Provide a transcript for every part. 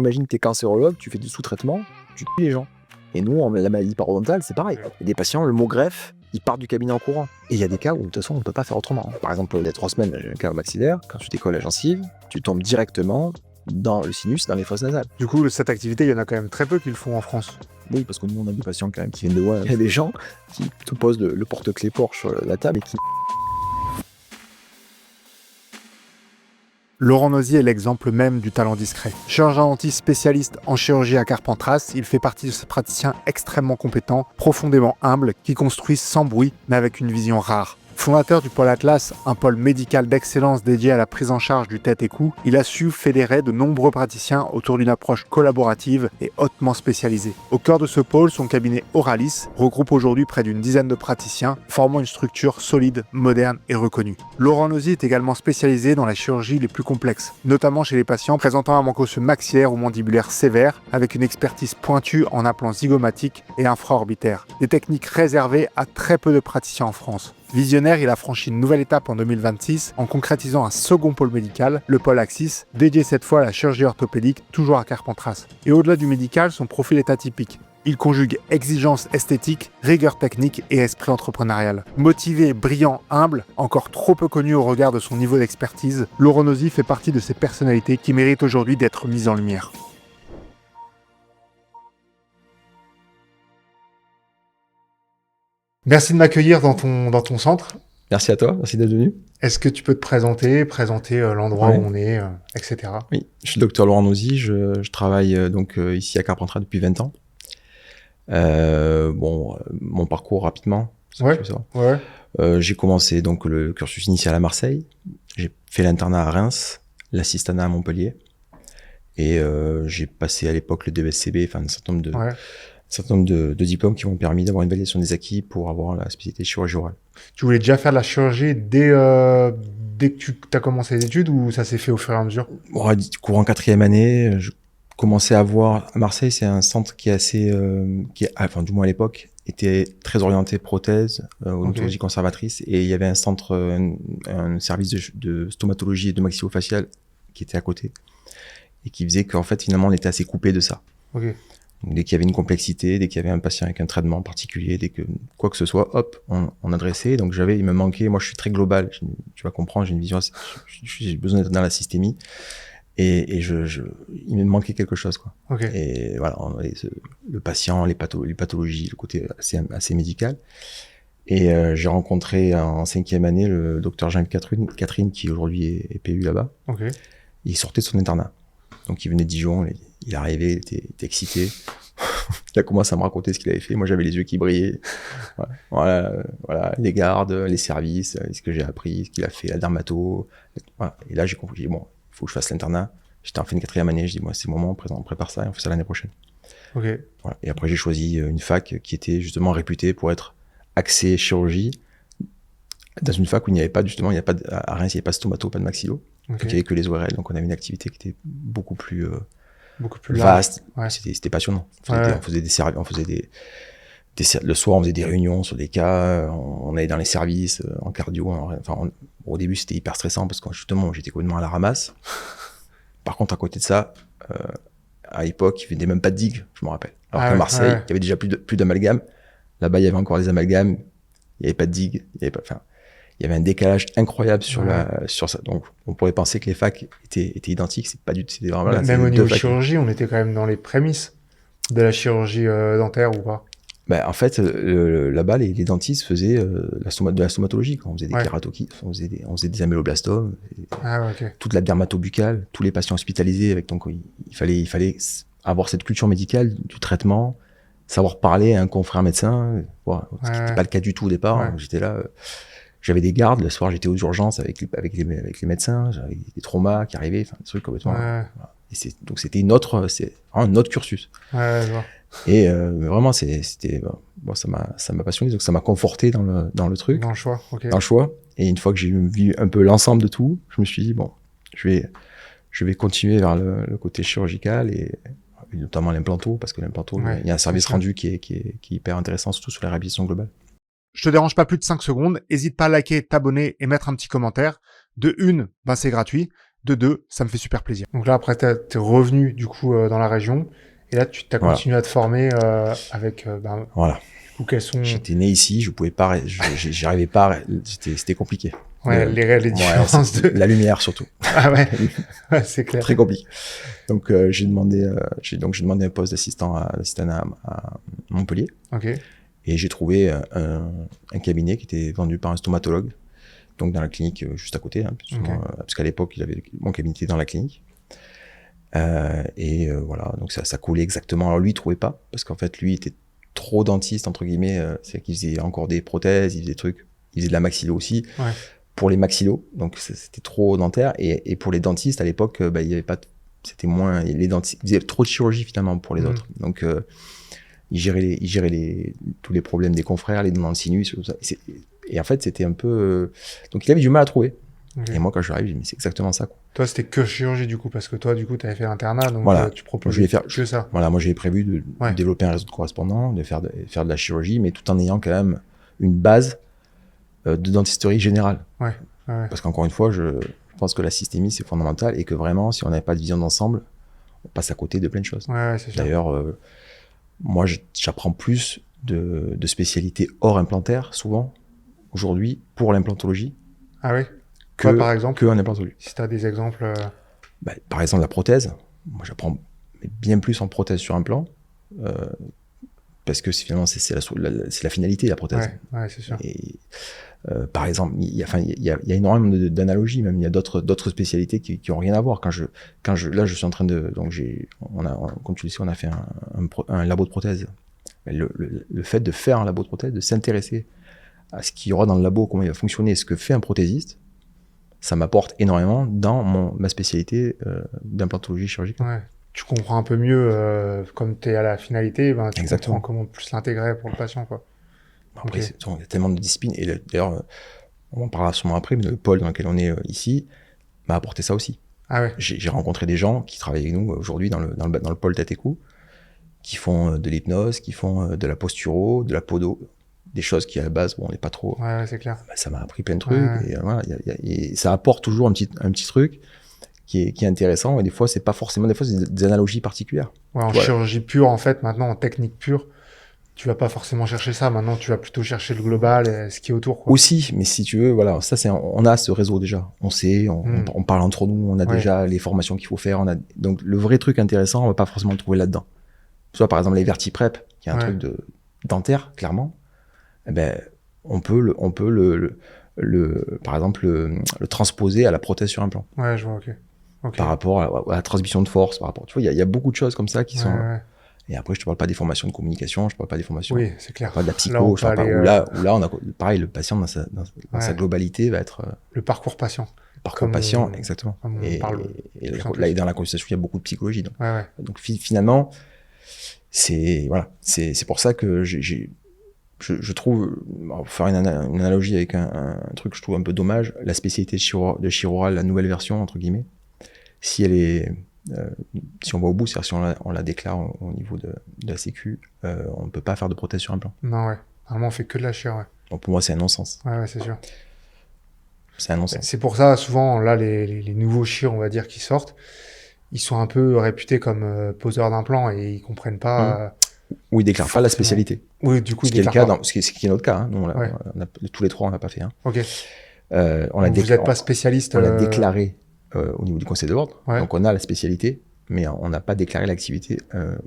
imagine que t'es cancérologue, tu fais du sous-traitement, tu tues les gens. Et nous, la maladie parodontale, c'est pareil. Il y a des patients, le mot greffe, ils partent du cabinet en courant. Et il y a des cas où, de toute façon, on ne peut pas faire autrement. Par exemple, il y a 3 semaines, j'ai un cas au maxillaire, quand tu décolles la gencive, tu tombes directement dans le sinus, dans les fosses nasales. Du coup, cette activité, il y en a quand même très peu qui le font en France. Oui, parce que nous, on a des patients quand même qui viennent de loin. Il y a des gens qui te posent le porte-clés Porsche sur la table et qui... Laurent Nozier est l'exemple même du talent discret. Chirurgien dentiste spécialiste en chirurgie à Carpentras, il fait partie de ces praticiens extrêmement compétents, profondément humbles, qui construisent sans bruit, mais avec une vision rare. Fondateur du pôle Atlas, un pôle médical d'excellence dédié à la prise en charge du tête et cou, il a su fédérer de nombreux praticiens autour d'une approche collaborative et hautement spécialisée. Au cœur de ce pôle, son cabinet Auralis regroupe aujourd'hui près d'une dizaine de praticiens, formant une structure solide, moderne et reconnue. Laurent Nozier est également spécialisé dans la chirurgie les plus complexes, notamment chez les patients présentant un manque osseux maxillaire ou mandibulaire sévère, avec une expertise pointue en implants zygomatiques et infraorbitaires. Des techniques réservées à très peu de praticiens en France. Visionnaire, il a franchi une nouvelle étape en 2026 en concrétisant un second pôle médical, le pôle Axis, dédié cette fois à la chirurgie orthopédique, toujours à Carpentras. Et au-delà du médical, son profil est atypique. Il conjugue exigence esthétique, rigueur technique et esprit entrepreneurial. Motivé, brillant, humble, encore trop peu connu au regard de son niveau d'expertise, Laurent Nozier fait partie de ces personnalités qui méritent aujourd'hui d'être mises en lumière. Merci de m'accueillir dans ton centre. Merci à toi, merci d'être venu. Est-ce que tu peux te présenter l'endroit où on est, etc. Oui, je suis le docteur Laurent Nozier, je travaille ici à Carpentras depuis 20 ans. Mon parcours rapidement. J'ai commencé donc le cursus initial à Marseille. J'ai fait l'internat à Reims, l'assistanat à Montpellier. Et j'ai passé à l'époque le DESCB, enfin un certain nombre de diplômes qui m'ont permis d'avoir une validation des acquis pour avoir la spécialité chirurgie orale. Tu voulais déjà faire de la chirurgie dès que tu as commencé les études ou ça s'est fait au fur et à mesure? Courant 4e année, je commençais à voir... À Marseille, c'est un centre qui est assez... enfin, du moins à l'époque, était très orienté prothèse, odontologie conservatrice. Et il y avait un centre, un service de stomatologie et de maxillofacial qui était à côté. Et qui faisait qu'en fait, finalement, on était assez coupé de ça. Donc, dès qu'il y avait une complexité, dès qu'il y avait un patient avec un traitement particulier, dès que quoi que ce soit, hop, on adressait. Donc il me manquait, moi je suis très global, tu vas comprendre, j'ai une vision, j'ai besoin d'être dans la systémie. Et il me manquait quelque chose, quoi. Et voilà, le patient, les pathologies, le côté assez médical. Et j'ai rencontré en 5e année le docteur Jean-Yves Catherine, qui aujourd'hui est PU là-bas. Il sortait de son internat. Donc il venait de Dijon, il arrivait, il était excité. Il a commencé à me raconter ce qu'il avait fait. Moi j'avais les yeux qui brillaient. Voilà, les gardes, les services, ce que j'ai appris, ce qu'il a fait, la dermato. Voilà. Et là j'ai compris, bon, il faut que je fasse l'internat. J'étais en fin de 4e année, je dis, moi c'est le moment, on prépare ça et on fait ça l'année prochaine. Voilà. Et après j'ai choisi une fac qui était justement réputée pour être axée chirurgie. Dans une fac où à Reims, il n'y avait pas de stomato, pas de maxillo. Donc, il n'y avait que les ORL, donc on avait une activité qui était beaucoup plus vaste. C'était passionnant. On faisait des services, le soir on faisait des réunions sur des cas, on allait dans les services, en cardio. Au début c'était hyper stressant parce que justement j'étais complètement à la ramasse. Par contre à côté de ça, à l'époque il n'y avait même pas de digue, je me rappelle. Alors qu'à Marseille, il y avait déjà plus d'amalgame. Là-bas il y avait encore des amalgames, il n'y avait pas de digue, il y avait un décalage incroyable sur ça. Donc, on pourrait penser que les facs étaient identiques. C'est pas du tout. C'était vraiment là. Même au niveau de chirurgie, on était quand même dans les prémices de la chirurgie dentaire ou pas? En fait, là-bas, les dentistes faisaient de la stomatologie. On faisait des kératokies, on faisait des améloblastomes, toute la dermatobuccale, tous les patients hospitalisés. Donc, il fallait avoir cette culture médicale du traitement, savoir parler à un confrère médecin, ce qui n'était pas le cas du tout au départ. Donc, j'étais là. J'avais des gardes, le soir j'étais aux urgences avec les médecins, j'avais des traumas qui arrivaient, des trucs complètement. Et donc c'était un autre cursus. Et vraiment ça m'a passionné, donc ça m'a conforté dans le truc. Dans le choix, Dans le choix. Et une fois que j'ai vu un peu l'ensemble de tout, je me suis dit bon, je vais continuer vers le côté chirurgical et notamment l'implanto, parce que l'implanto, il y a un service rendu qui est hyper intéressant, surtout sur la réhabilitation globale. Je te dérange pas plus de 5 secondes, hésite pas à liker, t'abonner et mettre un petit commentaire. De une, c'est gratuit. de deux, ça me fait super plaisir. Donc là, après, t'es revenu du coup dans la région, et là, tu t'as continué à te former avec. Voilà. Du coup, quels sont. J'étais né ici, je pouvais pas, j'arrivais pas, c'était compliqué. Ouais, les différences de. La lumière surtout. Ah ouais, ouais c'est clair. Très compliqué. Donc j'ai demandé un poste d'assistant à Montpellier. Ok. Et j'ai trouvé un cabinet qui était vendu par un stomatologue, donc dans la clinique juste à côté, hein, parce qu'à l'époque mon cabinet était dans la clinique. Voilà, donc ça collait exactement. Alors lui, il trouvait pas, parce qu'en fait lui était trop dentiste entre guillemets, c'est-à-dire qu'il faisait encore des prothèses, il faisait des trucs, il faisait de la maxillo aussi. Ouais. Pour les maxillos, donc c'était trop dentaire, et pour les dentistes à l'époque, il y avait pas, c'était moins, les dentistes, ils faisaient trop de chirurgie finalement pour les autres, donc ils géraient tous les problèmes des confrères, les dents dans le sinus, tout ça. Et en fait c'était un peu, donc il avait du mal à trouver. Okay. Et moi quand je suis arrivé, j'ai dit mais c'est exactement ça quoi. Toi c'était que chirurgie du coup, parce que toi du coup t'avais fait l'internat, donc voilà. Tu proposais que ça. Voilà, moi j'avais prévu de développer un réseau de correspondants, de faire de la chirurgie, mais tout en ayant quand même une base de dentisterie générale. Ouais. Parce qu'encore une fois, je pense que la systémie c'est fondamental, et que vraiment si on n'avait pas de vision d'ensemble, on passe à côté de plein de choses. C'est sûr. D'ailleurs, moi j'apprends plus de spécialités hors implantaires souvent aujourd'hui pour l'implantologie. Ah oui. Quoi, par exemple, que en implantologie. Si tu as des exemples. Par exemple la prothèse. Moi j'apprends bien plus en prothèse sur implant. Parce que finalement c'est la finalité, la prothèse. Ouais, c'est sûr. Et par exemple, il y a énormément d'analogies, même il y a d'autres spécialités qui ont rien à voir. Là je suis en train de, donc comme tu le sais, on a fait un labo de prothèse. Le fait de faire un labo de prothèse, de s'intéresser à ce qu'il y aura dans le labo, comment il va fonctionner, ce que fait un prothésiste, ça m'apporte énormément dans ma spécialité d'implantologie chirurgicale. Ouais. Tu comprends un peu mieux, comme tu es à la finalité, tu Exactement. comprends comment plus l'intégrer pour le patient, quoi. Après, il y a tellement de disciplines, et d'ailleurs, on en parlera sûrement après, mais le pôle dans lequel on est ici m'a apporté ça aussi. Ah ouais. J'ai rencontré des gens qui travaillent avec nous aujourd'hui dans le pôle tête et cou, qui font de l'hypnose, qui font de la posturo, de la podo, des choses qui à la base, on n'est pas trop. Ouais, c'est clair. Ça m'a appris plein de trucs, et voilà, et ça apporte toujours un petit truc qui est intéressant, et des fois c'est pas forcément, des fois c'est des analogies particulières. Ouais, en chirurgie pure, en fait, maintenant en technique pure, tu vas pas forcément chercher ça. Maintenant, tu vas plutôt chercher le global et ce qui est autour, quoi. Aussi, mais si tu veux, voilà, ça on a ce réseau déjà. On sait, on parle entre nous, on a déjà les formations qu'il faut faire. Donc le vrai truc intéressant, on va pas forcément le trouver là-dedans. Soit par exemple les vertiprep, qui est un truc dentaire, clairement. Eh ben, on peut par exemple le transposer à la prothèse sur implant. Ouais, je vois, ok. Par rapport à la transmission de force, tu vois, il y a beaucoup de choses comme ça qui sont. Ouais. Et après, je te parle pas des formations de communication, je parle pas des formations. Oui, c'est clair. Pas de la psycho, là, on a, pareil, le patient dans sa globalité va être. Le parcours patient. Parcours patient, exactement. Et là, dans la consultation, il y a beaucoup de psychologie. Donc finalement, c'est pour ça que je trouve, pour faire une analogie avec un truc que je trouve un peu dommage, la spécialité de Chiroral, la nouvelle version, entre guillemets, si elle est. Si on va au bout, c'est-à-dire si on la déclare au niveau de la Sécu, on ne peut pas faire de prothèse sur implant. Non, ouais. Normalement, on fait que de la chir, ouais. Donc pour moi, c'est un non-sens. Ouais, c'est sûr. C'est un non-sens. C'est pour ça, souvent, là, les nouveaux chirs, on va dire, qui sortent, ils sont un peu réputés comme poseurs d'implants et ils comprennent pas. Ou ils déclarent pas la spécialité. Oui, du coup, ils déclarent pas. Ce qui est notre cas. Hein. Nous, tous les trois, on l'a pas fait. Hein. Ok. Vous n'êtes pas spécialiste. On l'a déclaré au niveau du Conseil de l'ordre. Ouais. Donc on a la spécialité, mais on n'a pas déclaré l'activité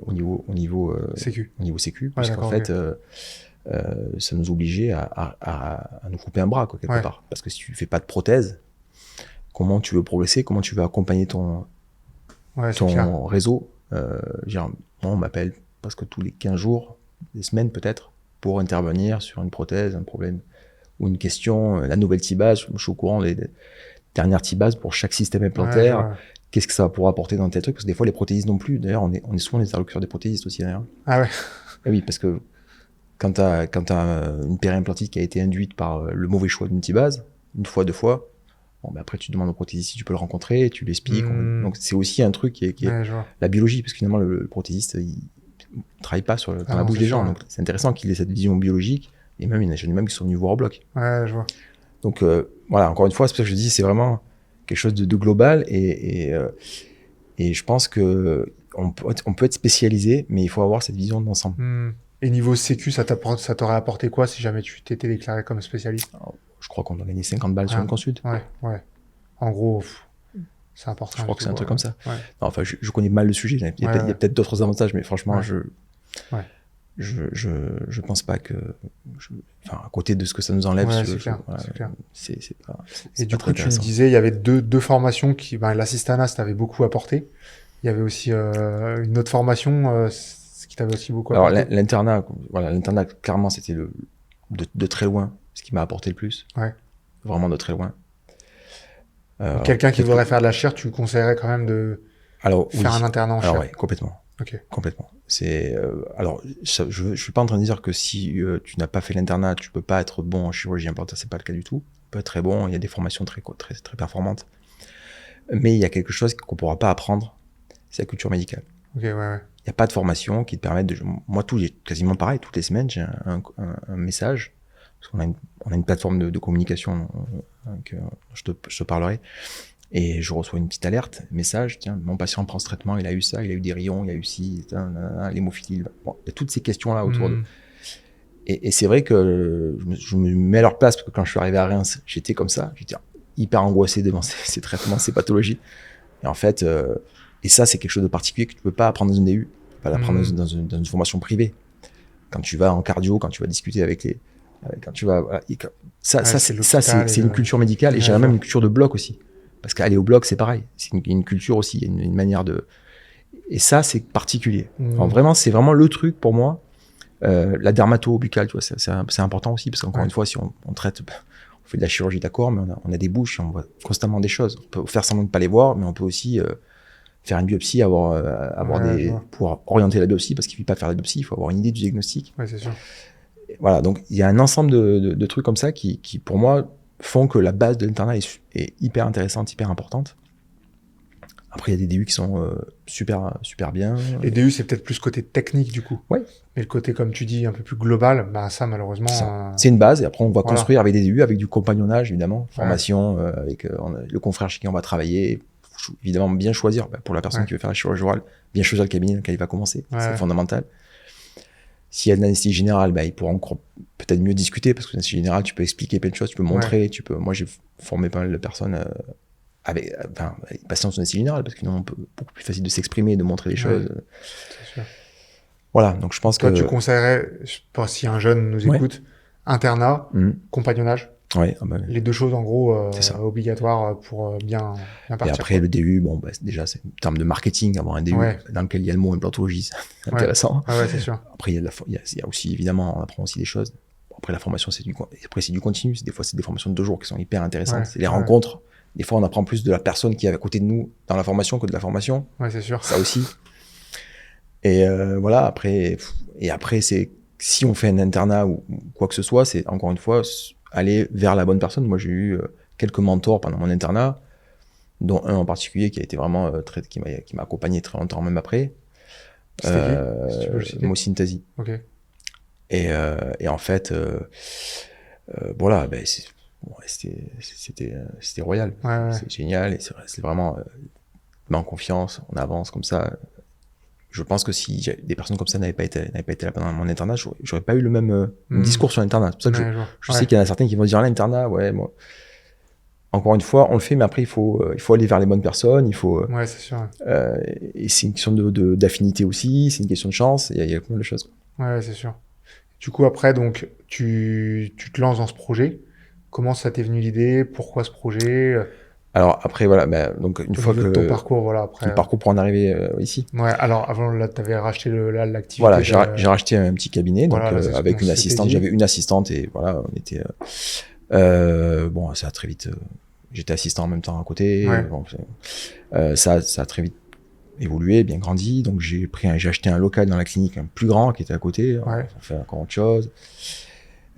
au niveau Sécu. Au niveau Sécu, puisqu'en fait, ça nous obligeait à nous couper un bras, quoi, quelque part. Parce que si tu fais pas de prothèse, comment tu veux progresser, comment tu veux accompagner ton réseau. On m'appelle presque tous les 15 jours, des semaines peut-être, pour intervenir sur une prothèse, un problème ou une question, la nouvelle T-base. Je suis au courant des dernières T-bases pour chaque système implantaire. Qu'est-ce que ça va pouvoir apporter dans tel truc? Parce que des fois, les prothésistes non plus. D'ailleurs, on est souvent les interlocuteurs des prothésistes aussi, d'ailleurs. Ah ouais. Et oui, parce que quand t'as une périimplantite qui a été induite par le mauvais choix d'une T-base, une fois, deux fois, après tu demandes au prothésiste si tu peux le rencontrer, tu l'expliques. Donc c'est aussi un truc qui est la biologie, parce que finalement le prothésiste il travaille pas dans la bouche des gens. Donc c'est intéressant qu'il ait cette vision biologique, et même il y en a même qui sont venus voir au bloc. Ouais, je vois. Donc voilà, encore une fois, c'est pour ça que je dis, c'est vraiment quelque chose de global et je pense que on peut être spécialisé, mais il faut avoir cette vision d'ensemble. Et niveau sécu, ça t'aurait apporté quoi si jamais tu t'étais déclaré comme spécialiste? Alors, je crois qu'on a gagné 50 balles sur une consulte. Ouais. En gros, c'est important. Je crois que c'est un truc comme ça. Ouais. Non, enfin, je connais mal le sujet. Il y a peut-être d'autres avantages, mais franchement, je pense pas que, à côté de ce que ça nous enlève, c'est clair. C'est pas. Et du coup, tu me disais, il y avait deux formations qui, l'assistanat, ça t'avait beaucoup apporté. Il y avait aussi une autre formation, qui t'avait aussi beaucoup apporté. Alors l'internat, clairement, c'était de très loin ce qui m'a apporté le plus. Ouais. Vraiment de très loin. Quelqu'un qui voudrait faire de la chaire, tu conseillerais quand même de faire un internat en chaire? Oui, complètement. Ok. Complètement. Je suis pas en train de dire que si tu n'as pas fait l'internat, tu peux pas être bon en chirurgie implantaire, c'est pas le cas du tout. On peut être très bon, il y a des formations très performantes. Mais il y a quelque chose qu'on pourra pas apprendre, c'est la culture médicale. Ok, ouais. Il n'y a pas de formation qui te permette de... Moi, quasiment pareil, toutes les semaines, j'ai un message, parce qu'on a une plateforme de communication que je te parlerai, et je reçois une petite alerte, message, tiens, mon patient prend ce traitement, il a eu ça, il a eu des rayons, il a eu ci, l'hémophilie, bon, il y a toutes ces questions-là autour de... Et c'est vrai que je me mets à leur place, parce que quand je suis arrivé à Reims, j'étais comme ça, j'étais hyper angoissé devant ces traitements, ces pathologies. Et en fait, et ça, c'est quelque chose de particulier que tu peux pas apprendre dans une DU, tu peux pas l'apprendre dans une formation privée. Quand tu vas en cardio, quand tu vas discuter avec quand tu vas, voilà, c'est une culture médicale, et j'ai même une culture de bloc aussi. Parce qu'aller au bloc, c'est pareil. C'est une culture aussi, il y a une manière de... Et ça, c'est particulier. Enfin, vraiment, c'est vraiment le truc pour moi. La dermato-buccale, tu vois, c'est important aussi, parce qu'encore une fois, si on traite, on fait de la chirurgie, d'accord, mais on a des bouches, et on voit constamment des choses. On peut faire semblant de ne pas les voir, mais on peut aussi faire une biopsie, pouvoir orienter la biopsie, parce qu'il ne suffit pas de faire la biopsie, il faut avoir une idée du diagnostic. Ouais, c'est sûr. Voilà, donc il y a un ensemble de trucs comme ça qui, pour moi, font que la base de l'internat est hyper intéressante, hyper importante. Après, il y a des DU qui sont super bien. Les DU, c'est peut-être plus côté technique, du coup. Ouais. Mais le côté, comme tu dis, un peu plus global, ça, malheureusement... C'est une base, et après, on va construire avec des DU, avec du compagnonnage, évidemment, formation, avec le confrère chez qui on va travailler. Évidemment, bien choisir, pour la personne qui veut faire la chirurgie orale, bien choisir le cabinet dans lequel il va commencer. C'est fondamental. S'il y a de l'anesthésie générale, il pourra encore peut-être mieux discuter, parce que l'anesthésie générale, tu peux expliquer plein de choses, tu peux montrer, moi, j'ai formé pas mal de personnes avec les patients sous anesthésie générale, parce que sinon, on peut beaucoup plus facile de s'exprimer, de montrer les choses. C'est sûr. Voilà, donc je pense que... Toi, tu conseillerais, je sais pas si un jeune nous écoute, internat, compagnonnage. Ouais, les deux choses, en gros, obligatoires pour bien partir. Et après, le DU, déjà, c'est en termes de marketing, avoir un DU dans lequel il y a le mot implantologie, c'est intéressant. Ouais, c'est sûr. Après, il y a aussi, évidemment, on apprend aussi des choses. Après, la formation, c'est du continu. Des fois, c'est des formations de 2 jours qui sont hyper intéressantes. C'est les rencontres. Des fois, on apprend plus de la personne qui est à côté de nous dans la formation que de la formation. Ouais, c'est sûr. Ça aussi. Et voilà, après, c'est, si on fait un internat ou quoi que ce soit, c'est encore une fois, aller vers la bonne personne. Moi, j'ai eu quelques mentors pendant mon internat, dont un en particulier qui a été vraiment qui m'a accompagné très longtemps, même après. C'était qui, si tu peux le citer. Mohsin Tazi. Ok. Et en fait, voilà, c'était royal. C'est génial, et c'est vraiment met en confiance, on avance comme ça. Je pense que si des personnes comme ça n'avaient pas été là pendant mon internat, j'aurais pas eu le même discours sur l'internat. C'est pour ça que je sais qu'il y en a certains qui vont dire l'internat, moi. Encore une fois, on le fait, mais après il faut aller vers les bonnes personnes. Il faut. Ouais, c'est sûr. Et c'est une question d'affinité aussi, c'est une question de chance. Il y a plein de choses. Ouais, c'est sûr. Du coup, après, donc tu te lances dans ce projet. Comment ça t'est venu l'idée? Pourquoi ce projet? Alors après, voilà, donc une fois que... Ton parcours, voilà, après... Ton parcours pour en arriver ici. Ouais, alors avant, là, t'avais racheté l'activité... Voilà, j'ai racheté un petit cabinet, donc avec une assistante. Dit. J'avais une assistante, et voilà, on était... bon, ça a très vite... j'étais assistant en même temps à côté. Ouais. Bon, ça a très vite évolué, bien grandi. Donc j'ai acheté un local dans la clinique, un plus grand, qui était à côté. Ouais. On fait encore autre chose.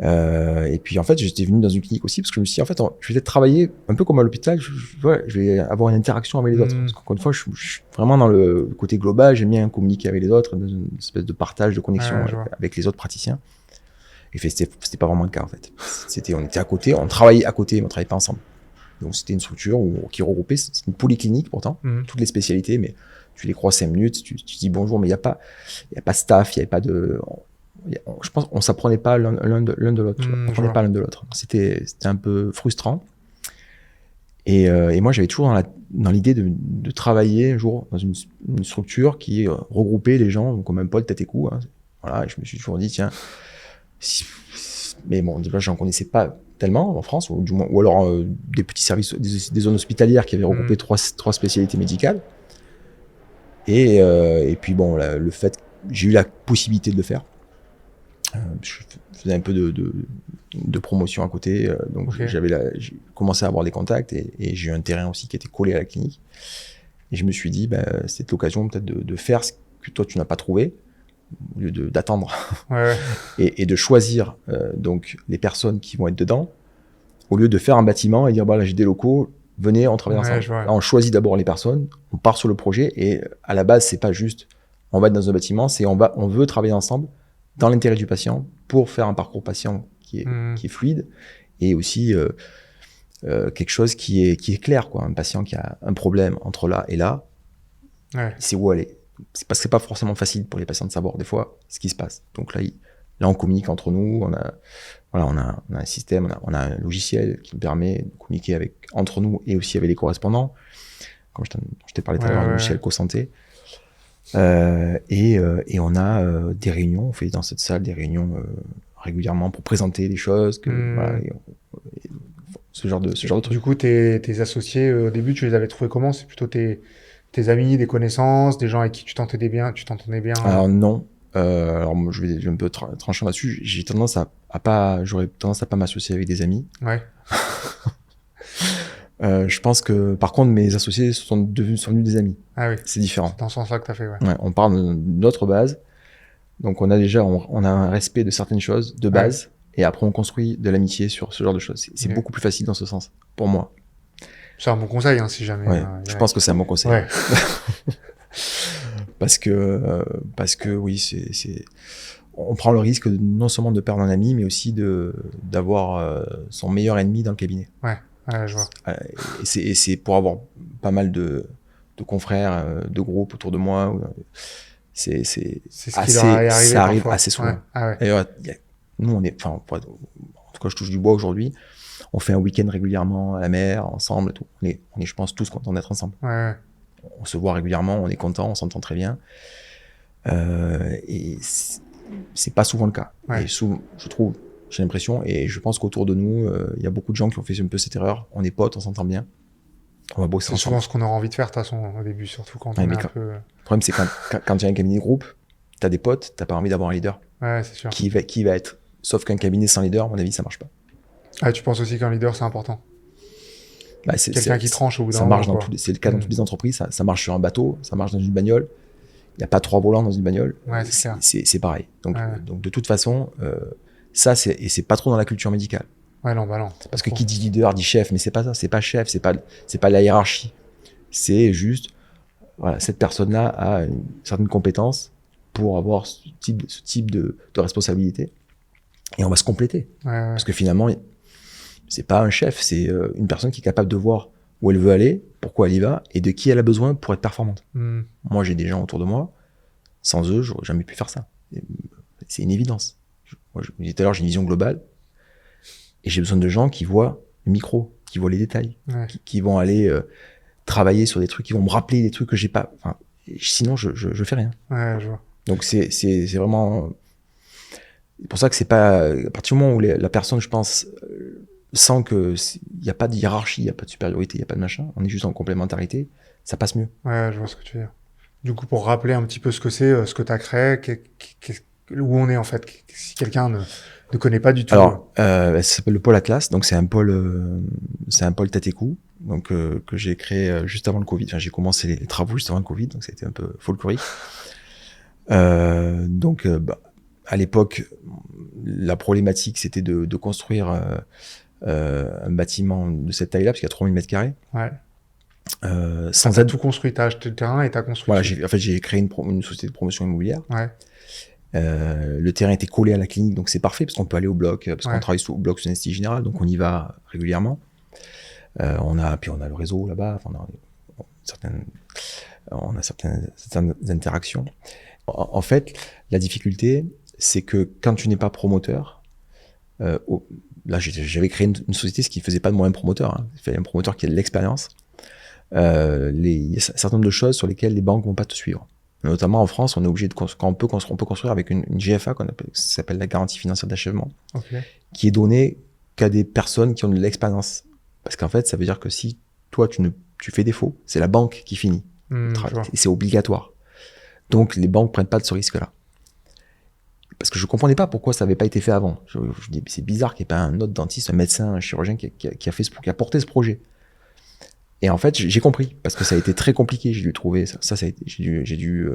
Et puis en fait, j'étais venu dans une clinique aussi, parce que je me suis dit, en fait, je vais peut-être travailler un peu comme à l'hôpital, je vais avoir une interaction avec les autres. Parce qu'encore une fois, je suis vraiment dans le côté global, j'aime bien communiquer avec les autres, dans une espèce de partage, de connexion avec les autres praticiens. Et c'était pas vraiment le cas, en fait. On était à côté, on travaillait à côté, mais on travaillait pas ensemble. Donc c'était une structure qui regroupait, c'est une polyclinique pourtant, toutes les spécialités, mais tu les crois 5 minutes, tu dis bonjour, mais il y a pas staff, il y avait pas de, je pense on s'apprenait pas l'un de l'autre, on s'apprenait pas l'un de l'autre. C'était un peu frustrant. Et moi j'avais toujours dans l'idée de travailler un jour dans une structure qui regroupait les gens comme un pôle tête et cou. Hein. Voilà, et je me suis toujours dit tiens, mais bon déjà j'en connaissais pas tellement en France, ou du moins, ou alors des petits services, des zones hospitalières qui avaient regroupé trois spécialités médicales. Et puis bon, le fait, j'ai eu la possibilité de le faire. Je faisais un peu de promotion à côté, donc j'ai commencé à avoir des contacts et j'ai eu un terrain aussi qui était collé à la clinique. Et je me suis dit, c'est l'occasion peut-être de faire ce que toi tu n'as pas trouvé, au lieu d'attendre, et de choisir donc les personnes qui vont être dedans, au lieu de faire un bâtiment et dire là j'ai des locaux, venez, on travaille ensemble. Là, on choisit d'abord les personnes, on part sur le projet et à la base c'est pas juste on va être dans un bâtiment, c'est on veut travailler ensemble dans l'intérêt du patient pour faire un parcours patient qui est fluide et aussi quelque chose qui est clair, quoi. Un patient qui a un problème entre là et là, il sait où aller. C'est parce que c'est pas forcément facile pour les patients de savoir des fois ce qui se passe. Donc là on communique entre nous, on a un système, on a un logiciel qui nous permet de communiquer entre nous et aussi avec les correspondants. Comme je t'ai parlé tout à l'heure, le logiciel CoSanté. Et on a des réunions, on fait dans cette salle des réunions régulièrement pour présenter les choses, ce genre de trucs. Du coup, tes associés, au début, tu les avais trouvés comment? C'est plutôt tes amis, des connaissances, des gens avec qui tu t'entendais bien? Alors non. Alors moi, je vais un peu trancher là-dessus. J'aurais tendance à pas m'associer avec des amis. Ouais. Je pense que par contre mes associés sont devenus des amis. Ah oui. C'est différent. C'est dans ce sens-là que t'as fait, ouais. On parle de notre base. Donc on a un respect de certaines choses de base, et après on construit de l'amitié sur ce genre de choses. C'est beaucoup plus facile dans ce sens, pour moi. C'est un bon conseil, hein, si jamais. Je pense que c'est un bon conseil. Ouais. parce que oui, on prend le risque non seulement de perdre un ami, mais aussi d'avoir son meilleur ennemi dans le cabinet. Ouais, je vois. Et c'est pour avoir pas mal de confrères, de groupes autour de moi. C'est ce qui leur est arrivé ça arrive parfois. assez souvent. Ouais. D'ailleurs, nous, en tout cas, je touche du bois aujourd'hui. On fait un week-end régulièrement à la mer, ensemble et tout. On est, je pense, tous contents d'être ensemble. Ouais. On se voit régulièrement, on est contents, on s'entend très bien. Et c'est pas souvent le cas. Ouais. Et je trouve, j'ai l'impression, et je pense qu'autour de nous, il y a beaucoup de gens qui ont fait un peu cette erreur. On est potes, on s'entend bien. On va bosser ensemble. C'est souvent ce qu'on aura envie de faire, de toute façon, au début, surtout quand on est un peu... Le problème, c'est quand tu as un cabinet de groupe, t'as des potes, t'as pas envie d'avoir un leader. Ouais, c'est sûr. Qui va être. Sauf qu'un cabinet sans leader, à mon avis, ça marche pas. Ah, tu penses aussi qu'un leader, c'est important? C'est quelqu'un qui tranche au bout d'un moment. C'est le cas dans toutes les entreprises. Ça marche sur un bateau, ça marche dans une bagnole. Il n'y a pas 3 volants dans une bagnole. Ouais, c'est pareil. Donc de toute façon, ça, c'est pas trop dans la culture médicale. Ouais, non. Parce que qui dit leader dit chef, mais c'est pas ça. C'est pas chef, c'est pas la hiérarchie. C'est juste, voilà, cette personne-là a une certaine compétence pour avoir ce type de responsabilité. Et on va se compléter. Parce que finalement, c'est pas un chef, c'est une personne qui est capable de voir où elle veut aller, pourquoi elle y va, et de qui elle a besoin pour être performante. Moi, j'ai des gens autour de moi, sans eux, j'aurais jamais pu faire ça. C'est une évidence. Moi, je vous disais tout à l'heure, j'ai une vision globale, et j'ai besoin de gens qui voient le micro, qui voient les détails, qui vont aller travailler sur des trucs, qui vont me rappeler des trucs que j'ai pas... Enfin, sinon, je fais rien. Ouais, je vois. Donc, c'est vraiment... C'est pour ça que c'est pas... À partir du moment où la personne, je pense... sans que il y a pas de hiérarchie, il y a pas de supériorité, il y a pas de machin, on est juste en complémentarité, ça passe mieux. Ouais, je vois ce que tu veux dire. Du coup, pour rappeler un petit peu ce que c'est, ce que tu as créé, où on est en fait, si quelqu'un ne connaît pas du tout. Alors, ça s'appelle le pôle Atlas, donc c'est un pôle tête et cou, donc que j'ai créé juste avant le Covid. Enfin, j'ai commencé les travaux juste avant le Covid, donc ça a été un peu folklorique. Donc, à l'époque, la problématique, c'était de construire un bâtiment de cette taille-là, parce qu'il y a 3000 mètres carrés. Ouais. Sans t'as tout construit, t'as acheté le terrain et t'as construit. Voilà, j'ai créé une société de promotion immobilière. Ouais. Le terrain était collé à la clinique, donc c'est parfait, parce qu'on peut aller au bloc, parce qu'on travaille au bloc sous anesthésie générale, donc on y va régulièrement. On a le réseau là-bas. Enfin, on a certaines interactions. En fait, la difficulté, c'est que quand tu n'es pas promoteur, là, j'avais créé une société, ce qui ne faisait pas de moi un promoteur. Hein. Il fallait un promoteur qui a de l'expérience. Il y a un certain nombre de choses sur lesquelles les banques ne vont pas te suivre. Notamment en France, on est obligé on peut construire avec une GFA, ça s'appelle la garantie financière d'achèvement, qui est donnée qu'à des personnes qui ont de l'expérience. Parce qu'en fait, ça veut dire que si toi, tu fais défaut, c'est la banque qui finit. Et c'est obligatoire. Donc, les banques prennent pas de ce risque-là. Parce que je comprenais pas pourquoi ça n'avait pas été fait avant. Je dis, c'est bizarre qu'il n'y ait pas un autre dentiste, un médecin, un chirurgien qui a porté ce projet. Et en fait, j'ai compris, parce que ça a été très compliqué. J'ai dû trouver j'ai dû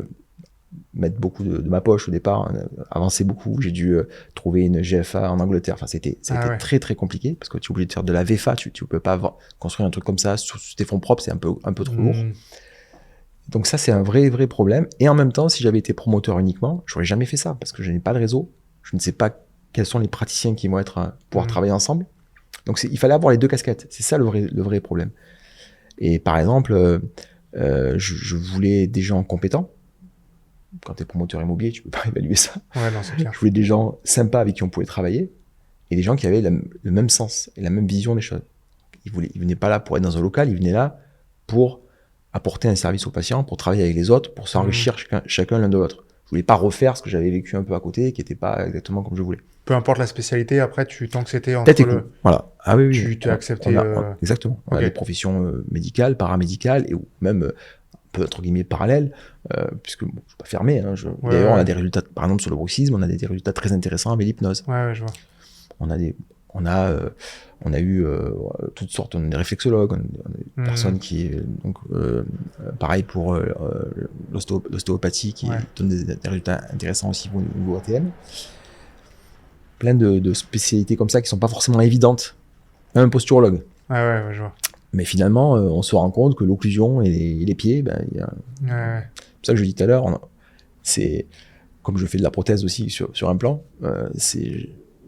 mettre beaucoup de ma poche au départ, avancer beaucoup. J'ai dû trouver une GFA en Angleterre. Enfin, ça a été très très compliqué, parce que tu es obligé de faire de la VFA. Tu peux pas construire un truc comme ça sur tes fonds propres, c'est un peu trop lourd. Donc ça, c'est un vrai problème. Et en même temps, si j'avais été promoteur uniquement, j'aurais jamais fait ça, parce que je n'ai pas de réseau. Je ne sais pas quels sont les praticiens qui vont pouvoir travailler ensemble. Donc il fallait avoir les deux casquettes. C'est ça le vrai problème. Et par exemple, je voulais des gens compétents. Quand tu es promoteur immobilier, tu peux pas évaluer ça. Ouais, non, c'est clair. Je voulais des gens sympas avec qui on pouvait travailler, et des gens qui avaient le même sens et la même vision des choses. Ils venaient pas là pour être dans un local, ils venaient là pour apporter un service aux patients, pour travailler avec les autres, pour s'enrichir chacun l'un de l'autre. Je voulais pas refaire ce que j'avais vécu un peu à côté, qui était pas exactement comme je voulais. Peu importe la spécialité, après, tant que c'était entre voilà. Ah oui, tu t'es accepté. Exactement. On a des professions médicales, paramédicales, et même un peu, entre guillemets, parallèles, puisque je suis pas fermé. Hein, d'ailleurs, on a des résultats, par exemple, sur le bruxisme, on a des résultats très intéressants avec l'hypnose. Ouais, je vois. On a eu toutes sortes, on a des réflexologues, on a des personnes qui, pareil pour l'ostéopathie, qui donne des résultats intéressants aussi au niveau ATM. Plein de spécialités comme ça qui sont pas forcément évidentes. Même un posturologue. Ouais, je vois. Mais finalement, on se rend compte que l'occlusion et les pieds, c'est pour ça que je dis tout à l'heure, c'est comme je fais de la prothèse aussi sur un plan,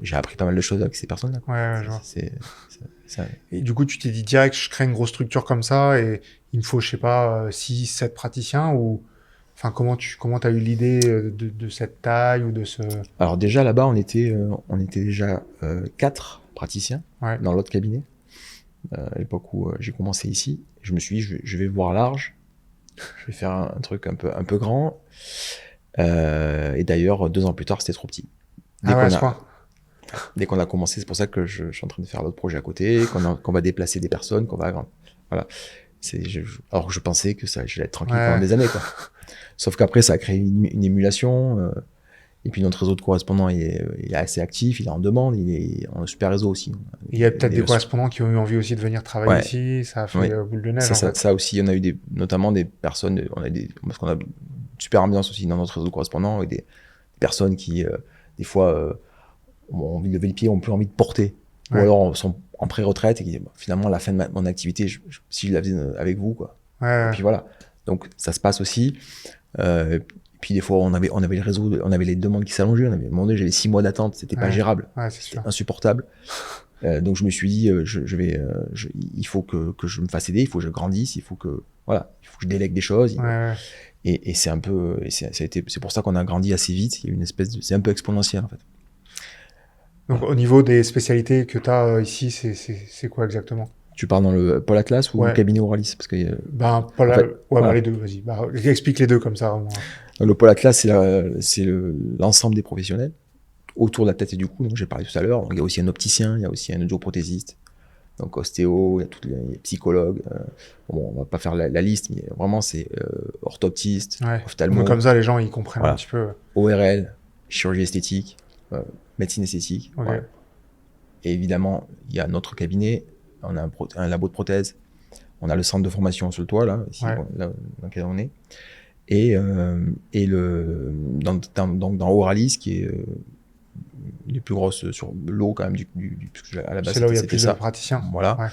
j'ai appris pas mal de choses avec ces personnes-là. Ouais, je vois. Et du coup, tu t'es dit direct, je crée une grosse structure comme ça et il me faut, je sais pas, 6, 7 praticiens ou... Enfin, comment t'as eu l'idée de cette taille ou de ce... Alors déjà, là-bas, on était déjà 4 praticiens dans l'autre cabinet. À l'époque où j'ai commencé ici, je me suis dit, je vais voir large, je vais faire un truc un peu grand. Et d'ailleurs, 2 ans plus tard, c'était trop petit. Dès qu'on a commencé, c'est pour ça que je suis en train de faire l'autre projet à côté, qu'on va déplacer des personnes, voilà. Alors je pensais que j'allais être tranquille pendant des années, quoi. Sauf qu'après, ça a créé une émulation. Et puis notre réseau de correspondants, il est assez actif, il est en demande, on a un super réseau aussi. Il y a peut-être des correspondants qui ont eu envie aussi de venir travailler ici, ça a fait boule de neige. Ça aussi, on a eu notamment des personnes, parce qu'on a une super ambiance aussi dans notre réseau de correspondants, avec des personnes qui, des fois, ont envie de lever le pied, ont plus envie de porter. Ou alors sont en pré-retraite et qui disent, finalement, à la fin de mon activité, si je la faisais avec vous, quoi. Et puis voilà. Donc ça se passe aussi. Puis des fois, on avait le réseau, on avait les demandes qui s'allongeaient. On avait demandé, j'avais 6 mois d'attente, c'était pas gérable, c'était insupportable. Donc je me suis dit, il faut que je me fasse aider, il faut que je grandisse, il faut que je délègue des choses. Et c'est un peu, c'est pour ça qu'on a grandi assez vite. Il y a une c'est un peu exponentiel en fait. Donc au niveau des spécialités que tu as ici, c'est quoi exactement? Tu parles dans le Pôle Atlas ou le cabinet Auralis? Parce que, les deux, vas-y. Explique les deux comme ça. Au moins. Le Pôle Atlas, c'est l'ensemble des professionnels autour de la tête et du cou, donc j'ai parlé tout à l'heure. Donc, il y a aussi un opticien, il y a aussi un audioprothésiste, donc ostéo, il y a les psychologues. On va pas faire la liste, mais vraiment, c'est orthoptiste, ophtalmo. Comme ça, les gens, ils comprennent un petit peu. ORL, chirurgie esthétique, médecine esthétique. Et évidemment, il y a notre cabinet. On a un labo de prothèses, on a le centre de formation sur le toit, là, ici, dans lequel on est, et dans Auralis, qui est les plus grosses sur l'eau quand même, à la base, c'est là où il y a plus de praticiens. Voilà.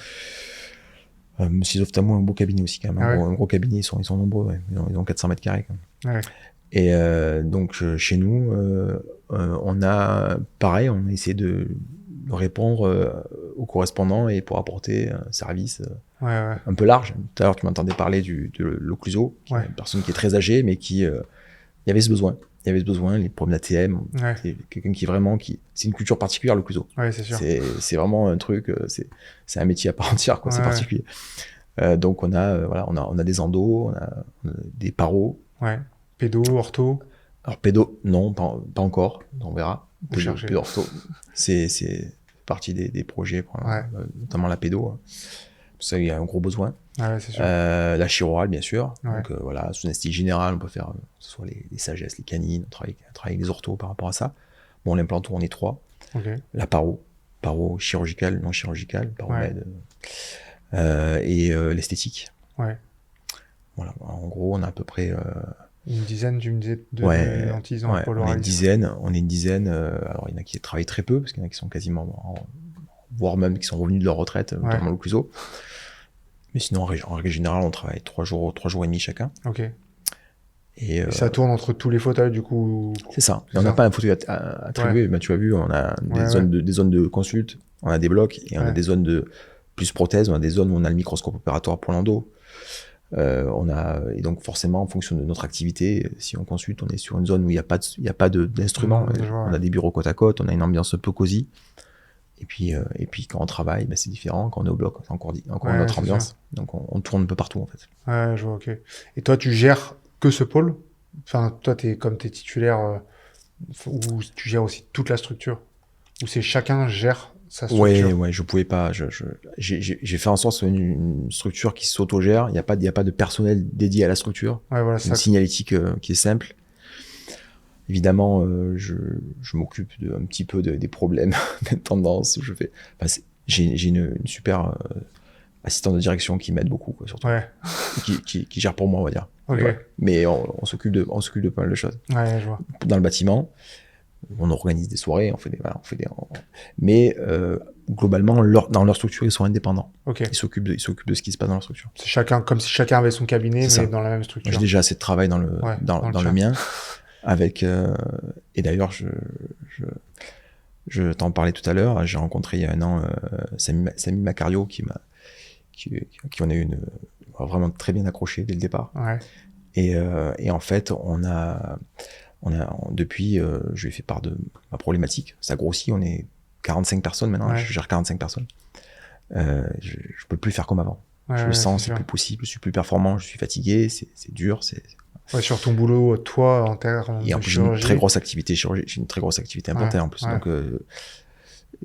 Monsieur Ophtalmo a un beau cabinet aussi, quand même. Un gros cabinet, ils sont nombreux, ils ont 400 mètres carrés, quand même. Et donc, chez nous, on a, pareil, on a essayé répondre aux correspondants et pour apporter un service Ouais. un peu large. Tout à l'heure, tu m'entendais parler de l'occluso, qui est une personne qui est très âgée, mais qui il y avait ce besoin. Il y avait ce besoin, les problèmes d'ATM. Ouais. C'est quelqu'un qui vraiment c'est une culture particulière, l'occluso. Ouais, c'est sûr. C'est vraiment un truc, c'est un métier à part entière, quoi. C'est particulier. Donc on a des endos, on a des paros. Ouais. Pédo, ortho. Alors pédo, non, pas encore. On verra. Pédo, ortho, c'est partie des projets, notamment la pédo. Ça, il y a un gros besoin. Ouais, c'est sûr. La chirurale, bien sûr. Ouais. Donc voilà, sous anesthésie générale, on peut faire que ce soit les sagesses, les canines, on travaille avec les orthos par rapport à ça. Bon, l'implanto, on est 3. Okay. La paro chirurgicale, non chirurgicale, paromède. Et l'esthétique. Ouais. Voilà, en gros, on a à peu près... une dizaine, tu me disais, de lentilles en pôle on est une dizaine. Alors, il y en a qui travaillent très peu, parce qu'il y en a qui sont quasiment... voire même qui sont revenus de leur retraite, notamment l'occluso. Mais sinon, en règle générale, on travaille 3 jours et demi chacun. Ok. Et ça tourne entre tous les fauteuils, du coup. C'est ça. On n'a pas un fauteuil attribué. Ben, tu as vu, on a des zones de consulte, on a des blocs, et on a des zones de plus prothèses, on a des zones où on a le microscope opératoire pour l'endo. Et donc forcément, en fonction de notre activité, si on consulte, on est sur une zone où il n'y a pas d'instruments. On a des bureaux côte à côte, on a une ambiance un peu cosy. Et puis quand on travaille, c'est différent. Quand on est au bloc, c'est encore une autre ambiance. Sûr. Donc on tourne un peu partout en fait. Ouais, je vois, ok. Et toi, tu gères que ce pôle? Enfin, toi, comme t'es titulaire, ou tu gères aussi toute la structure? Ou c'est chacun gère sa structure? Ouais, je pouvais pas. J'ai fait en sorte que ce soit une structure qui s'autogère. Il n'y a pas de personnel dédié à la structure. Ouais, voilà, c'est une signalétique qui est simple. Évidemment, je m'occupe un petit peu des problèmes, des tendances. J'ai une super assistante de direction qui m'aide beaucoup, quoi, surtout. Ouais. Qui gère pour moi, on va dire. Okay. Ouais. Mais on s'occupe de pas mal de choses. Ouais, je vois. Dans le bâtiment, on organise des soirées, mais globalement, dans leur structure, ils sont indépendants. Okay. Ils s'occupent de ce qui se passe dans leur structure. C'est comme si chacun avait son cabinet, mais dans la même structure. J'ai déjà assez de travail dans le mien. Et d'ailleurs, je t'en parlais tout à l'heure, j'ai rencontré il y a un an Samy Macario qui en a eu vraiment très bien accroché dès le départ. Ouais. Et en fait, depuis, je lui ai fait part de ma problématique. Ça grossit, on est 45 personnes maintenant, je gère 45 personnes. Je peux plus faire comme avant. Je le sens, c'est plus possible, je suis plus performant, je suis fatigué, c'est dur, Ouais, sur ton boulot, toi, en termes de chirurgie. J'ai une très grosse activité implantée en plus. Ouais. Donc,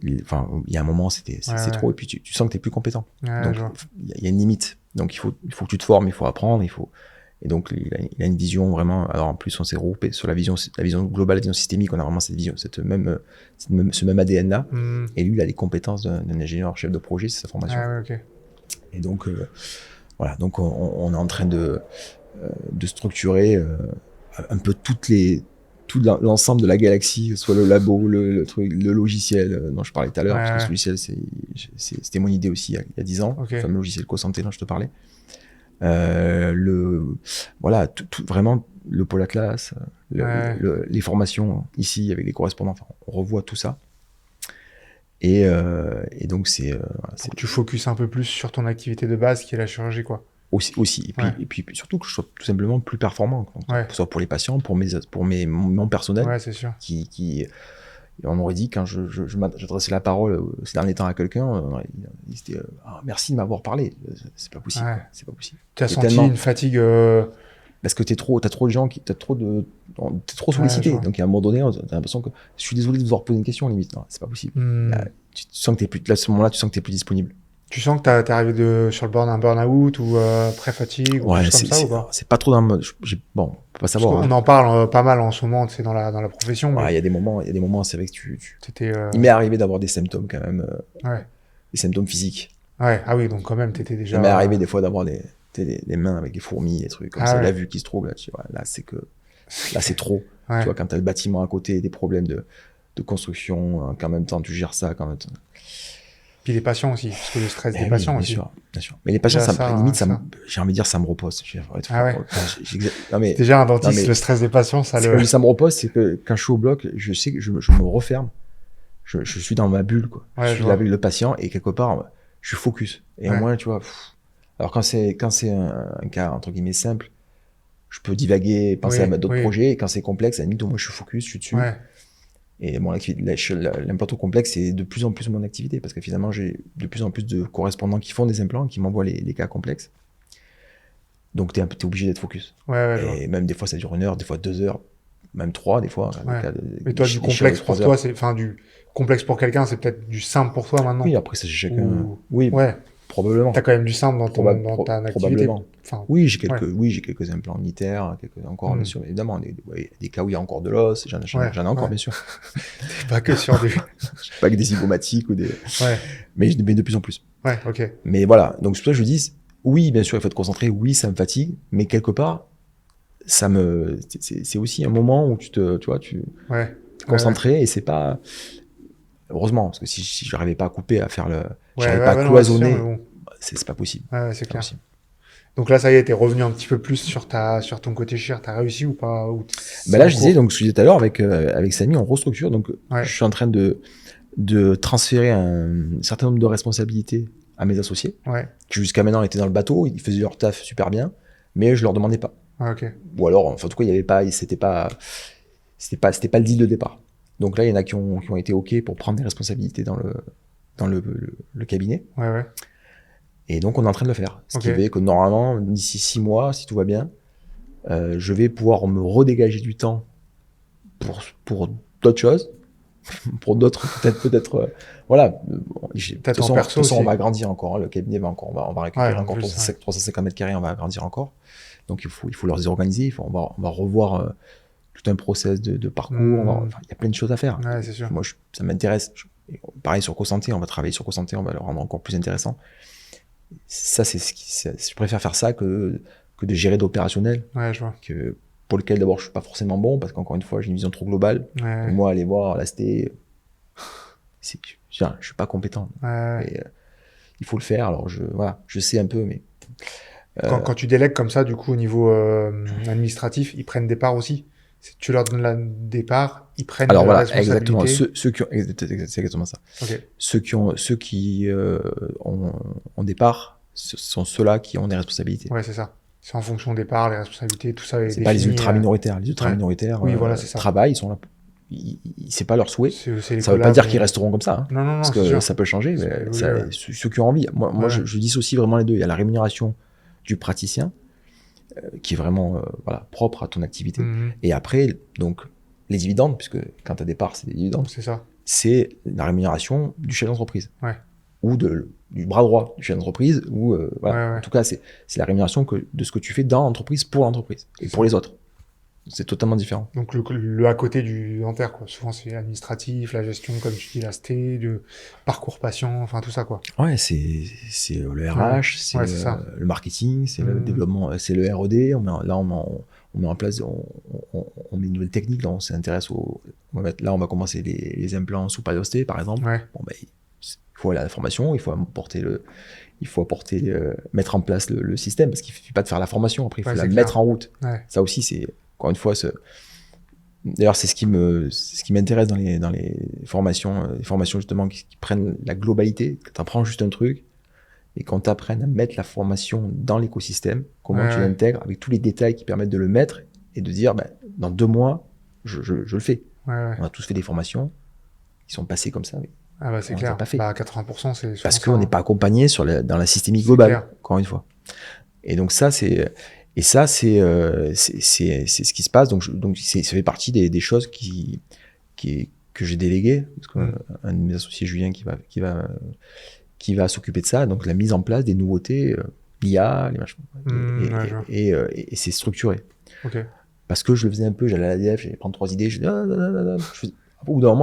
il y a un moment, c'est trop. Et puis, tu sens que tu n'es plus compétent. Ouais, donc, il y a une limite. Donc, il faut que tu te formes, il faut apprendre, Et donc, il a une vision vraiment. Alors, en plus, on s'est regroupé sur la vision globale, la vision systémique. On a vraiment cette vision, ce même ADN-là. Et lui, il a les compétences d'un ingénieur chef de projet, c'est sa formation. Ah, ouais, ok. Et donc, voilà. Donc, on est en train de structurer un peu tout l'ensemble de la galaxie, que ce soit le labo, le le logiciel dont je parlais tout à l'heure, parce que ce logiciel, c'était mon idée aussi il y a 10 ans, le fameux logiciel CoSanté dont je te parlais. Voilà, vraiment le pôle Atlas, les formations ici avec les correspondants, on revoit tout ça. Et donc pour que tu focuses un peu plus sur ton activité de base qui est la chirurgie, quoi. Aussi. Et puis surtout que je sois tout simplement plus performant, que ce soit pour les patients, pour mon personnel. Ouais, c'est sûr. On m'aurait dit, quand j'adressais la parole ces derniers temps à quelqu'un, il était merci de m'avoir parlé. C'est pas possible. Ouais. C'est pas possible. Tu as senti une fatigue parce que t'as trop de gens t'es trop sollicité. Donc à un moment donné, t'as l'impression que je suis désolé de devoir poser une question, limite. Non, c'est pas possible. Là, tu sens que t'es plus, à ce moment-là, tu sens que t'es plus disponible. Tu sens que t'es arrivé sur le bord d'un burn-out ou pré-fatigue ou comme ça ou pas? C'est pas trop dans le mode. Bon, on peut pas savoir. On en parle pas mal en ce moment, tu sais, dans la profession. Ouais, il y a des moments, c'est vrai que il m'est arrivé d'avoir des symptômes quand même. Des symptômes physiques. Ouais, ah oui, donc quand même, t'étais déjà. Il m'est arrivé des fois d'avoir des mains avec des fourmis, des trucs comme ça, la vue qui se trouve, là, c'est trop. Tu vois, quand t'as le bâtiment à côté, des problèmes de construction, qu'en même temps tu gères ça, quand même. Puis les patients aussi, parce que le stress des patients aussi. Bien sûr. Mais les patients, limite, j'ai envie de dire, ça me repose. Déjà, un dentiste, le stress des patients, ça me repose, c'est que quand je suis au bloc, je sais que je me referme. je suis dans ma bulle, quoi. Ouais, je suis là avec le patient et quelque part, je suis focus. Et au moins, tu vois, alors quand c'est un cas, entre guillemets, simple, je peux divaguer, penser à d'autres projets. Et quand c'est complexe, à la limite, moi, je suis focus, je suis dessus. Ouais. Et bon, l'implanto complexe, c'est de plus en plus mon activité parce que finalement, j'ai de plus en plus de correspondants qui font des implants, qui m'envoient les cas complexes. Donc, t'es obligé d'être focus. Et même des fois, ça dure 1 heure, des fois 2 heures, même 3, des fois. Mais toi, du complexe pour toi, c'est, enfin, du complexe pour quelqu'un, c'est peut-être du simple pour toi maintenant. Oui, après, c'est chacun. Oui, probablement. T'as quand même du simple dans ta activité. Probablement. Enfin, oui, j'ai quelques implants unitaires, encore, bien sûr, évidemment. Des cas où il y a encore de l'os, j'en ai encore, bien sûr. Pas que sur du. Pas que des zygomatiques ou des. Mais de plus en plus. Ouais, ok. Mais voilà. Donc, c'est pour ça que je dis, oui, bien sûr, il faut être concentré. Oui, ça me fatigue. Mais quelque part, c'est aussi un moment où tu te concentré et c'est pas. Heureusement, parce que si je n'arrivais pas à couper, à faire j'arrivais pas à cloisonner, c'est pas possible. Ouais, c'est clair. Donc là, ça y est, t'es revenu un petit peu plus sur ton côté chir. T'as réussi ou pas? Là, je disais tout à l'heure, avec Samy, on restructure. Donc, je suis en train de transférer un certain nombre de responsabilités à mes associés, qui jusqu'à maintenant étaient dans le bateau, ils faisaient leur taf super bien, mais je leur demandais pas. Ou alors, en tout cas, il y avait pas, c'était pas le deal de départ. Donc là, il y en a qui ont été OK pour prendre des responsabilités dans le cabinet. Et donc, on est en train de le faire. Ce qui fait que normalement, d'ici 6 mois, si tout va bien, je vais pouvoir me redégager du temps pour d'autres choses, pour d'autres, peut-être, voilà. De toute façon, on va grandir encore. Le cabinet va encore, on va récupérer encore 350 mètres carrés, on va agrandir encore. Donc, il faut les organiser. On va revoir tout un process de parcours. Il y a plein de choses à faire. C'est sûr. Moi, ça m'intéresse. Pareil sur CoSanté, on va travailler sur CoSanté, on va le rendre encore plus intéressant. Ça, je préfère faire ça que de gérer d'opérationnel. Je vois. Pour lequel, d'abord, je suis pas forcément bon, parce qu'encore une fois, j'ai une vision trop globale. Moi, aller voir la ST, je suis pas compétent. Il faut le faire. Alors, je sais un peu, mais. Quand tu délègues comme ça, du coup, au niveau administratif, ils prennent des parts aussi. Tu leur donnes des parts, ils prennent la responsabilité. Exactement. C'est exactement ça. Ceux qui ont des parts, ce sont ceux-là qui ont des responsabilités. Ouais, c'est ça. C'est en fonction des parts, les responsabilités, tout ça est défini. C'est pas les ultra minoritaires. Les ultra minoritaires travaillent, ils sont là. C'est pas leur souhait. Ça veut pas dire qu'ils resteront comme ça. Non, parce que ça peut changer. Mais ceux qui ont envie. Moi, je dissocie vraiment les deux. Il y a la rémunération du praticien, qui est vraiment propre à ton activité. Et après, donc, les dividendes, puisque quand tu as des parts, c'est des dividendes. C'est ça. C'est la rémunération du chef d'entreprise. Ou du bras droit du chef d'entreprise. Ou, En tout cas, c'est la rémunération de ce que tu fais dans l'entreprise pour l'entreprise et pour les autres. C'est totalement différent. Donc le à côté du dentaire, quoi. Souvent c'est administratif, la gestion, comme tu dis, la ST, le parcours patient, enfin tout ça, quoi. Ouais, c'est le RH, c'est le marketing, c'est le développement, c'est le R&D. On met en place, on met une nouvelle technique. Là, on s'intéresse on va commencer les implants sous périosté, par exemple. Il faut aller à la formation, il faut mettre en place le système, parce qu'il suffit pas de faire la formation, après il faut la mettre en route. Ça aussi, c'est encore une fois, d'ailleurs, c'est ce qui m'intéresse dans les formations, justement qui prennent la globalité, que tu apprends juste un truc et qu'on t'apprenne à mettre la formation dans l'écosystème, comment tu l'intègres avec tous les détails qui permettent de le mettre et de dire, dans 2 mois, je le fais. On a tous fait des formations qui sont passées comme ça, mais c'est clair. Pas fait. 80%, c'est parce qu'on n'est pas accompagné dans la systémique globale, encore une fois. Et donc ça, c'est ce qui se passe. Donc ça fait partie des choses que j'ai déléguées, parce qu'un de mes associés, Julien, qui va s'occuper de ça. Donc la mise en place des nouveautés, l'IA, les machins. Et c'est structuré. Parce que je le faisais un peu, j'allais à l'ADF, j'allais prendre 3 idées, au bout d'un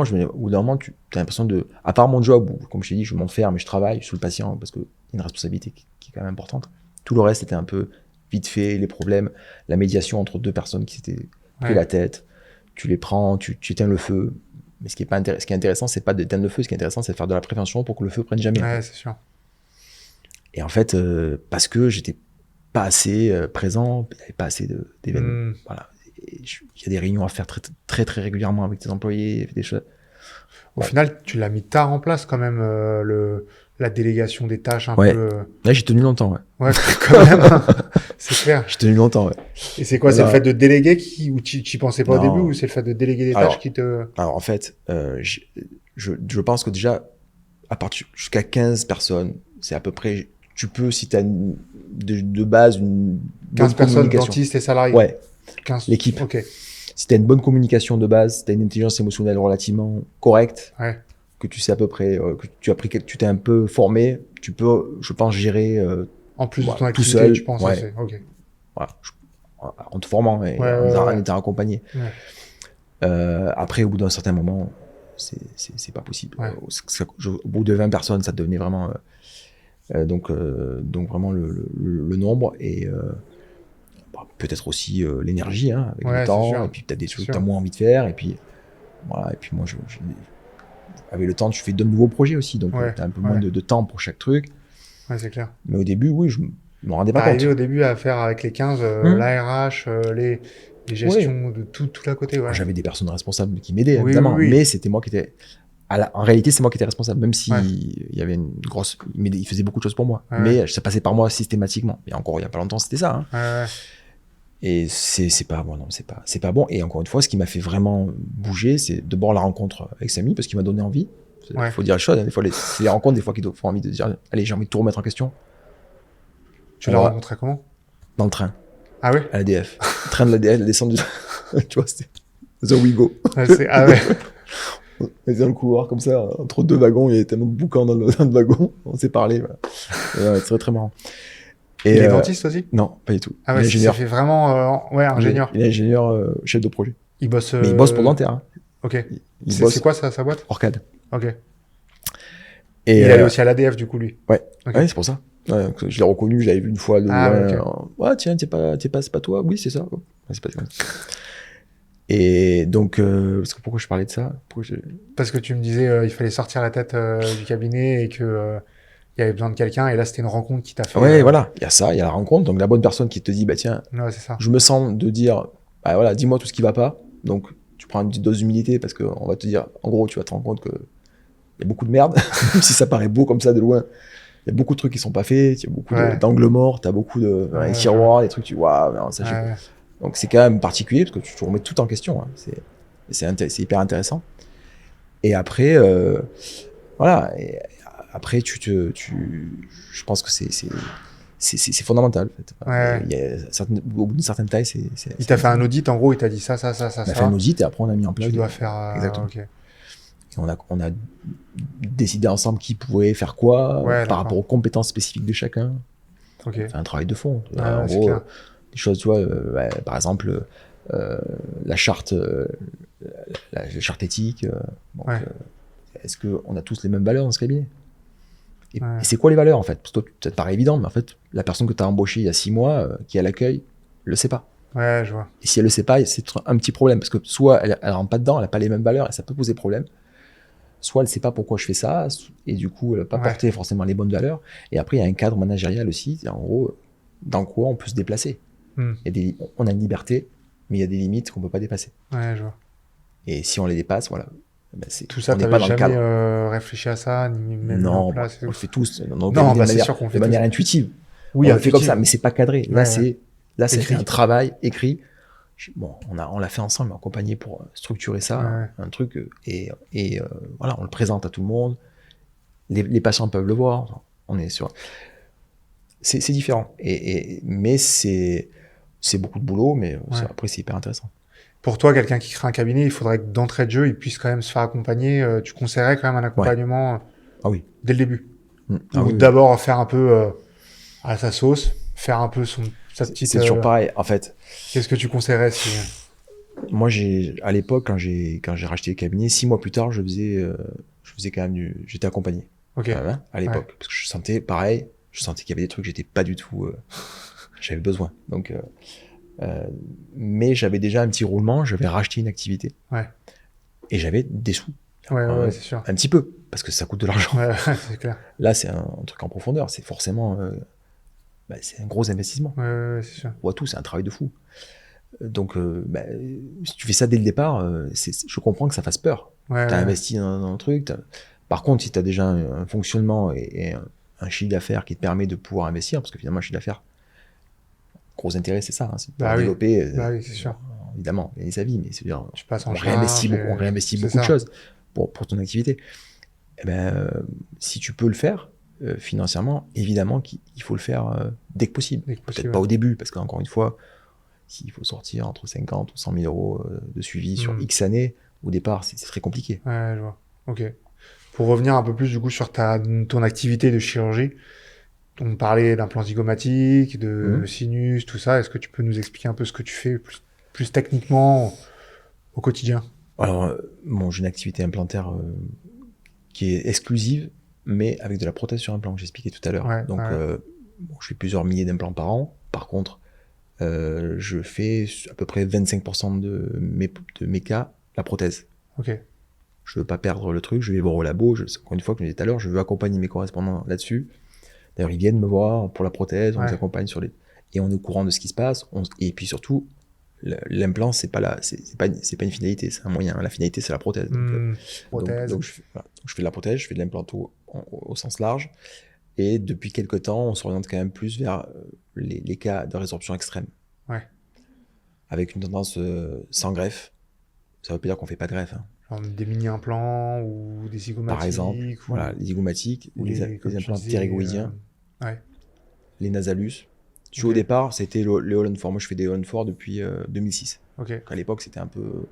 moment, tu as l'impression à part mon job, où, comme je t'ai dit, je m'en fais, mais je travaille sur le patient, parce qu'il y a une responsabilité qui est quand même importante. Tout le reste était un peu vite fait, les problèmes, la médiation entre 2 personnes qui s'étaient pris la tête, tu les prends, tu éteins le feu. Mais ce qui est intéressant, c'est pas d'éteindre le feu, ce qui est intéressant, c'est de faire de la prévention pour que le feu prenne jamais. C'est sûr. Et en fait, parce que j'étais pas assez présent, il n'y avait pas assez d'événements. Voilà. Il y a des réunions à faire très, très, très régulièrement avec tes employés, des choses. Au final, tu l'as mis tard en place quand même, la délégation des tâches un Ouais. peu. Là, j'ai tenu longtemps, ouais. Ouais, quand même. C'est clair. J'ai tenu longtemps, ouais. Et c'est quoi? C'est le fait de déléguer ou tu y pensais pas au début, Non. ou c'est le fait de déléguer des Alors, tâches qui te. Alors, en fait, je pense que déjà, à partir jusqu'à 15 personnes, c'est à peu près, tu peux, si tu as de base une 15 bonne personnes, communication. dentistes et salariés. Ouais, 15. l'équipe. Ok. Si tu as une bonne communication de base, si tu as une intelligence émotionnelle relativement correcte, Ouais. que tu sais à peu près, que tu as pris, tu t'es un peu formé, tu peux, je pense, gérer En plus de ton tout activité, seul. tu penses Ouais. aussi. Ok. Voilà, en te formant et en étant accompagné. Ouais. Après, au bout d'un certain moment, c'est pas possible. Ouais. Au bout de 20 personnes, ça devenait vraiment donc vraiment le nombre et peut-être aussi l'énergie avec Ouais, le c'est temps sûr. et puis peut-être des trucs que sûr. tu as moins envie de faire et puis voilà, et puis moi avec le temps tu fais de nouveaux projets aussi, donc Ouais, tu as un peu moins de temps pour chaque truc, Ouais, c'est clair. mais au début oui, je me rendais pas T'es compte. arrivé au début à faire avec les 15, l'ARH, les gestions de tout à côté, ouais. J'avais des personnes responsables qui m'aidaient Oui, évidemment, oui, oui. mais c'était moi qui étais en réalité, c'est moi qui étais responsable, même si Ouais. il y avait une grosse, il faisait beaucoup de choses pour moi, Ouais, mais ça passait par moi systématiquement. Et encore il y a pas longtemps, c'était ça. Ouais. Et c'est pas bon, non, c'est pas bon. Et encore une fois, ce qui m'a fait vraiment bouger, c'est d'abord la rencontre avec Samy, parce qu'il m'a donné envie. Il faut dire les choses. Des fois, c'est les rencontres, des fois, qui font envie de dire, allez, j'ai envie de tout remettre en question. Tu l'as rencontré comment? Dans le train. Ah oui? À l'ADF. Le train de l'ADF, la descente du. Tu vois, c'était The We Go. Ah ouais. On était dans le couloir comme ça, entre deux wagons, il y avait tellement de boucans dans le wagon, on s'est parlé. Voilà. C'est très très marrant. Et il est dentiste aussi? Non, pas du tout. Ah ouais, ça fait vraiment ingénieur. Il est ingénieur, chef de projet. Il bosse. Mais il bosse pour Dentaire. Hein. Ok. Il bosse c'est quoi sa boîte? Orcade. Ok. Et il allait aussi à l'ADF du coup lui. Ouais. Okay. Ouais, c'est pour ça. Ouais, je l'ai reconnu, je l'avais vu une fois de loin. Okay. Ouais, tiens, c'est pas toi. Oui, c'est ça. Ouais, c'est pas ça. Et donc, parce que pourquoi je parlais de ça? Parce que tu me disais il fallait sortir la tête du cabinet et que il y avait besoin de quelqu'un, et là c'était une rencontre qui t'a fait. Ouais, voilà, il y a ça, il y a la rencontre, donc la bonne personne qui te dit, bah tiens, c'est ça. Je me sens de dire, bah voilà, dis-moi tout ce qui va pas. Donc tu prends une petite dose d'humilité parce qu'on va te dire, en gros, tu vas te rendre compte que il y a beaucoup de merde, même si ça paraît beau comme ça de loin. Il y a beaucoup de trucs qui sont pas faits, il y a beaucoup d'angles morts, t'as beaucoup de tiroirs, des trucs, tu vois, non, ça j'ai. Donc c'est quand même particulier parce que tu remets tout en question. Hein. C'est hyper intéressant. Et après, voilà. Et après, je pense que c'est fondamental. En fait. Il y a au bout d'une certaine taille, il t'a fait un audit, en gros, il t'a dit ça. On a fait un audit et après on a mis en place. Tu dois faire. Exactement. Okay. Et on a décidé ensemble qui pouvait faire quoi par rapport aux compétences spécifiques de chacun. Okay. On fait un travail de fond. En gros, des choses, tu vois, par exemple, la charte éthique. Est-ce qu'on a tous les mêmes valeurs dans ce cabinet? Et c'est quoi les valeurs en fait? Parce que toi, ça te paraît évident, mais en fait, la personne que tu as embauchée il y a 6 mois, qui est à l'accueil, le sait pas. Ouais, je vois. Et si elle le sait pas, c'est un petit problème parce que soit elle rentre pas dedans, elle a pas les mêmes valeurs et ça peut poser problème. Soit elle sait pas pourquoi je fais ça et du coup elle va pas porter forcément les bonnes valeurs. Et après il y a un cadre managérial aussi, en gros, dans quoi on peut se déplacer. On a une liberté, mais il y a des limites qu'on peut pas dépasser. Ouais, je vois. Et si on les dépasse, voilà. Tout ça, t'avais jamais réfléchi à ça, ni même mis en place? On le fait tous. C'est sûr qu'on fait de manière intuitive. Oui, on le fait comme ça, mais c'est pas cadré. Là, c'est un travail écrit. Bon, on l'a fait ensemble, accompagné pour structurer ça, un truc, et voilà, on le présente à tout le monde. Les patients peuvent le voir. On est sur. C'est différent. Mais c'est beaucoup de boulot, mais après c'est hyper intéressant. Pour toi, quelqu'un qui crée un cabinet, il faudrait que d'entrée de jeu, il puisse quand même se faire accompagner. Tu conseillerais quand même un accompagnement dès le début. Ou d'abord faire un peu à sa sauce, faire un peu sa petite. C'est toujours pareil, en fait. Qu'est-ce que tu conseillerais si... Moi, à l'époque, quand j'ai racheté le cabinet, 6 mois plus tard, je faisais quand même j'étais accompagné. À l'époque, parce que je sentais pareil, qu'il y avait des trucs que j'étais pas du tout. J'avais besoin. Donc. Mais j'avais déjà un petit roulement, j'avais racheté une activité. Et j'avais des sous. C'est sûr. Un petit peu, parce que ça coûte de l'argent. C'est clair. Là, c'est un truc en profondeur, c'est forcément... c'est un gros investissement. C'est sûr. On voit tout, c'est un travail de fou. Donc, si tu fais ça dès le départ, je comprends que ça fasse peur. Ouais, Tu as ouais. investi dans un truc. Par contre, si tu as déjà un fonctionnement et un chiffre d'affaires qui te permet de pouvoir investir, parce que finalement, un chiffre d'affaires, gros intérêt, c'est ça, hein, c'est de pouvoir Bah oui, développer, bah oui, c'est sûr. évidemment, gagner sa vie, mais c'est-à-dire, Tu passes en on réinvestit charge, beaucoup, on réinvestit c'est beaucoup de ça. choses pour ton activité. Eh ben, si tu peux le faire financièrement, évidemment qu'il faut le faire dès que possible. Dès que Peut-être possible, pas ouais. au début, parce qu'encore une fois, s'il faut sortir entre 50 ou 100 000 euros de suivi sur X années, au départ, c'est très compliqué. Ouais, je vois. Ok. Pour revenir un peu plus du coup sur ton activité de chirurgie, on parlait d'implants zygomatiques, de Mhm. sinus, tout ça. Est-ce que tu peux nous expliquer un peu ce que tu fais plus techniquement au quotidien? Alors, bon, j'ai une activité implantaire qui est exclusive, mais avec de la prothèse sur implant, que j'expliquais tout à l'heure. Ouais, Donc, ouais. bon, je fais plusieurs milliers d'implants par an. Par contre, je fais à peu près 25% de mes cas la prothèse. Ok. Je veux pas perdre le truc, je vais voir au labo. Encore une fois, comme je disais tout à l'heure, je veux accompagner mes correspondants là-dessus. D'ailleurs, ils viennent me voir pour la prothèse, on les Ouais. accompagne sur les. Et on est au courant de ce qui se passe. Et puis surtout, l'implant, c'est pas une finalité, c'est un moyen. La finalité, c'est la prothèse. Prothèse. Donc je fais de la prothèse, je fais de l'implanto au sens large. Et depuis quelques temps, on s'oriente quand même plus vers les cas de résorption extrême. Ouais. Avec une tendance sans greffe. Ça veut pas dire qu'on fait pas de greffe. Hein. Genre des mini-implants ou des Par exemple, zygomatiques voilà, les zygomatiques, ou les comme tu implants disais, ptérygoïdiens, ouais. les nasalus. Ok. Au départ, c'était les All-on-4. Moi, je fais des All-on-4 depuis 2006. Ok. Donc, à l'époque, c'était un peu...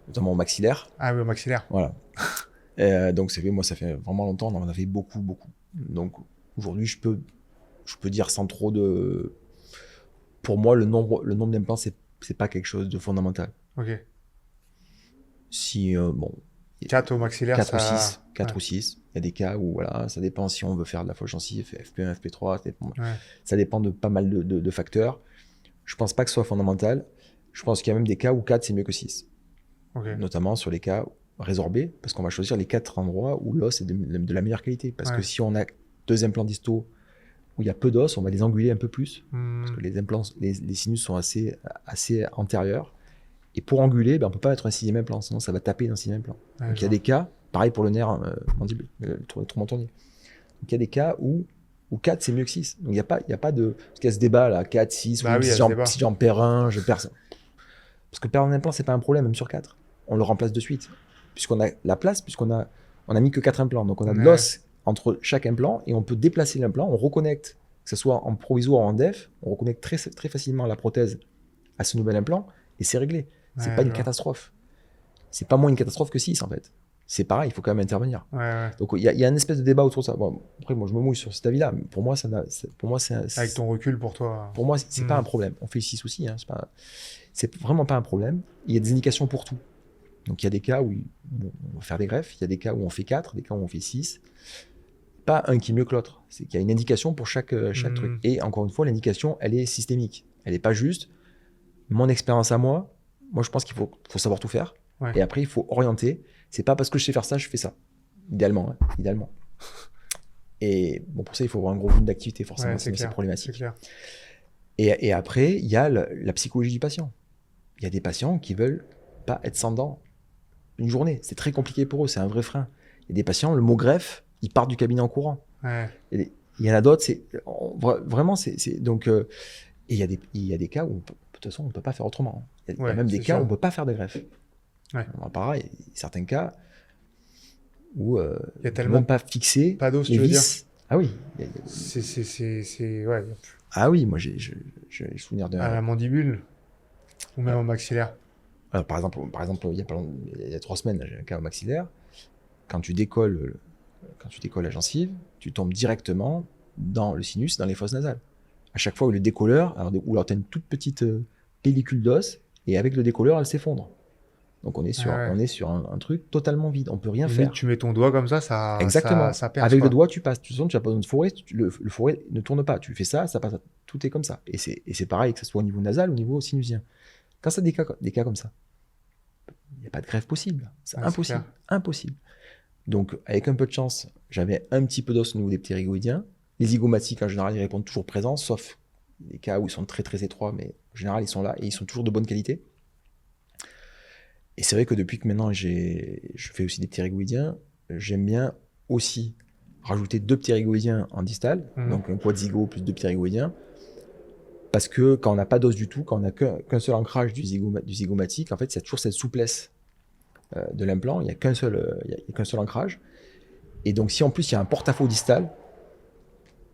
notamment au maxillaire. Ah oui, au maxillaire. Voilà. Donc, ça fait vraiment longtemps. On en a fait beaucoup, beaucoup. Donc, aujourd'hui, je peux dire sans trop de... Pour moi, le nombre d'implants, c'est pas quelque chose de fondamental. Ok. Si, bon... 4 au maxillaire, 4 ça... ou 6. 4 ouais. ou 6. Il y a des cas où, voilà, ça dépend si on veut faire de la fausse gencive, FP1, FP3, Ouais. ça dépend de pas mal de facteurs. Je pense pas que ce soit fondamental. Je pense qu'il y a même des cas où 4 c'est mieux que 6. Ok. Notamment sur les cas résorbés, parce qu'on va choisir les 4 endroits où l'os est de la meilleure qualité. Parce Ouais. que si on a 2 implants distaux où il y a peu d'os, on va les anguler un peu plus. Parce que les implants, les sinus sont assez antérieurs. Et pour anguler, on ne peut pas mettre un 6e implant, sinon ça va taper dans le 6e implant. Ouais, Donc il y a des cas, pareil pour le nerf mandibule, le trou mentonnier. Donc il y a des cas où 4 c'est mieux que 6. Donc il n'y a pas de. Parce qu'il y a ce débat là, 4, 6, Bah oui, il y a ce débat. si j'en perds un, je perds ça. Parce que perdre un implant, c'est pas un problème, même sur 4. On le remplace de suite. Puisqu'on a la place, puisqu'on a mis que 4 implants. Donc on a de l'os entre chaque implant et on peut déplacer l'implant, on reconnecte, que ce soit en provisoire ou en def, on reconnecte très, très facilement la prothèse à ce nouvel implant et c'est réglé. C'est pas une catastrophe. C'est pas moins une catastrophe que 6 en fait. C'est pareil, il faut quand même intervenir. Ouais. Donc il y a une espèce de débat autour de ça. Bon, après, moi je me mouille sur cet avis-là, mais pour moi, c'est avec ton recul pour toi. Pour moi, c'est pas un problème. On fait 6 aussi, hein, c'est vraiment pas un problème. Il y a des indications pour tout. Donc il y a des cas où on va faire des greffes, il y a des cas où on fait 4, des cas où on fait 6. Pas un qui est mieux que l'autre. C'est qu'il y a une indication pour chaque truc. Et encore une fois, l'indication, elle est systémique. Elle n'est pas juste mon expérience à moi. Moi, je pense qu'il faut savoir tout faire. Ouais. Et après, il faut orienter. C'est pas parce que je sais faire ça, je fais ça. Idéalement. Hein, idéalement. Et bon, pour ça, il faut avoir un gros volume d'activité, forcément, sinon c'est problématique. Clair. Et après, il y a la psychologie du patient. Il y a des patients qui veulent pas être sans dents une journée. C'est très compliqué pour eux, c'est un vrai frein. Il y a des patients, le mot greffe, ils partent du cabinet en courant. Ouais. Il y en a d'autres, vraiment, donc, et il y a des cas où, de toute façon, on ne peut pas faire autrement. Il y a même des cas où on ne peut pas faire de greffe. Ouais. Pareil, il y a certains cas où il y a on ne peut même pas fixer pas d'os, les tu veux vis. Ah oui. Ouais. Ah oui, moi j'ai souvenir d'un. À la mandibule ou même au maxillaire. Alors, par exemple, il y a 3 semaines, j'ai un cas au maxillaire. Quand tu décolles la gencive, tu tombes directement dans le sinus, dans les fosses nasales. À chaque fois où le décolleur, alors tu as une toute petite pellicule d'os, et avec le décolleur, elle s'effondre. Donc on est sur un truc totalement vide, on peut rien faire. Tu mets ton doigt comme ça Exactement. Ça perce. Avec le doigt, tu passes. Tu n'as pas besoin de fourrer, le fourré ne tourne pas. Tu fais ça passe. Tout est comme ça. Et c'est pareil, que ce soit au niveau nasal ou au niveau sinusien. Quand ça a des cas comme ça, il n'y a pas de greffe possible. C'est impossible. Impossible. Donc, avec un peu de chance, j'avais un petit peu d'os au niveau des ptérygoïdiens. Les zygomatiques, en général, ils répondent toujours présents, sauf les cas où ils sont très, très étroits, mais En général, ils sont là et ils sont toujours de bonne qualité. Et c'est vrai que depuis que maintenant je fais aussi des petits rigoïdiens, j'aime bien aussi rajouter 2 petits rigoïdiens en distal, donc un quad zygo plus 2 petits rigoïdiens, parce que quand on n'a pas d'os du tout, quand on n'a qu'un seul ancrage du zygomatique, en fait, il y a toujours cette souplesse de l'implant, il n'y a qu'un seul ancrage. Et donc, si en plus il y a un porte-à-faux distal,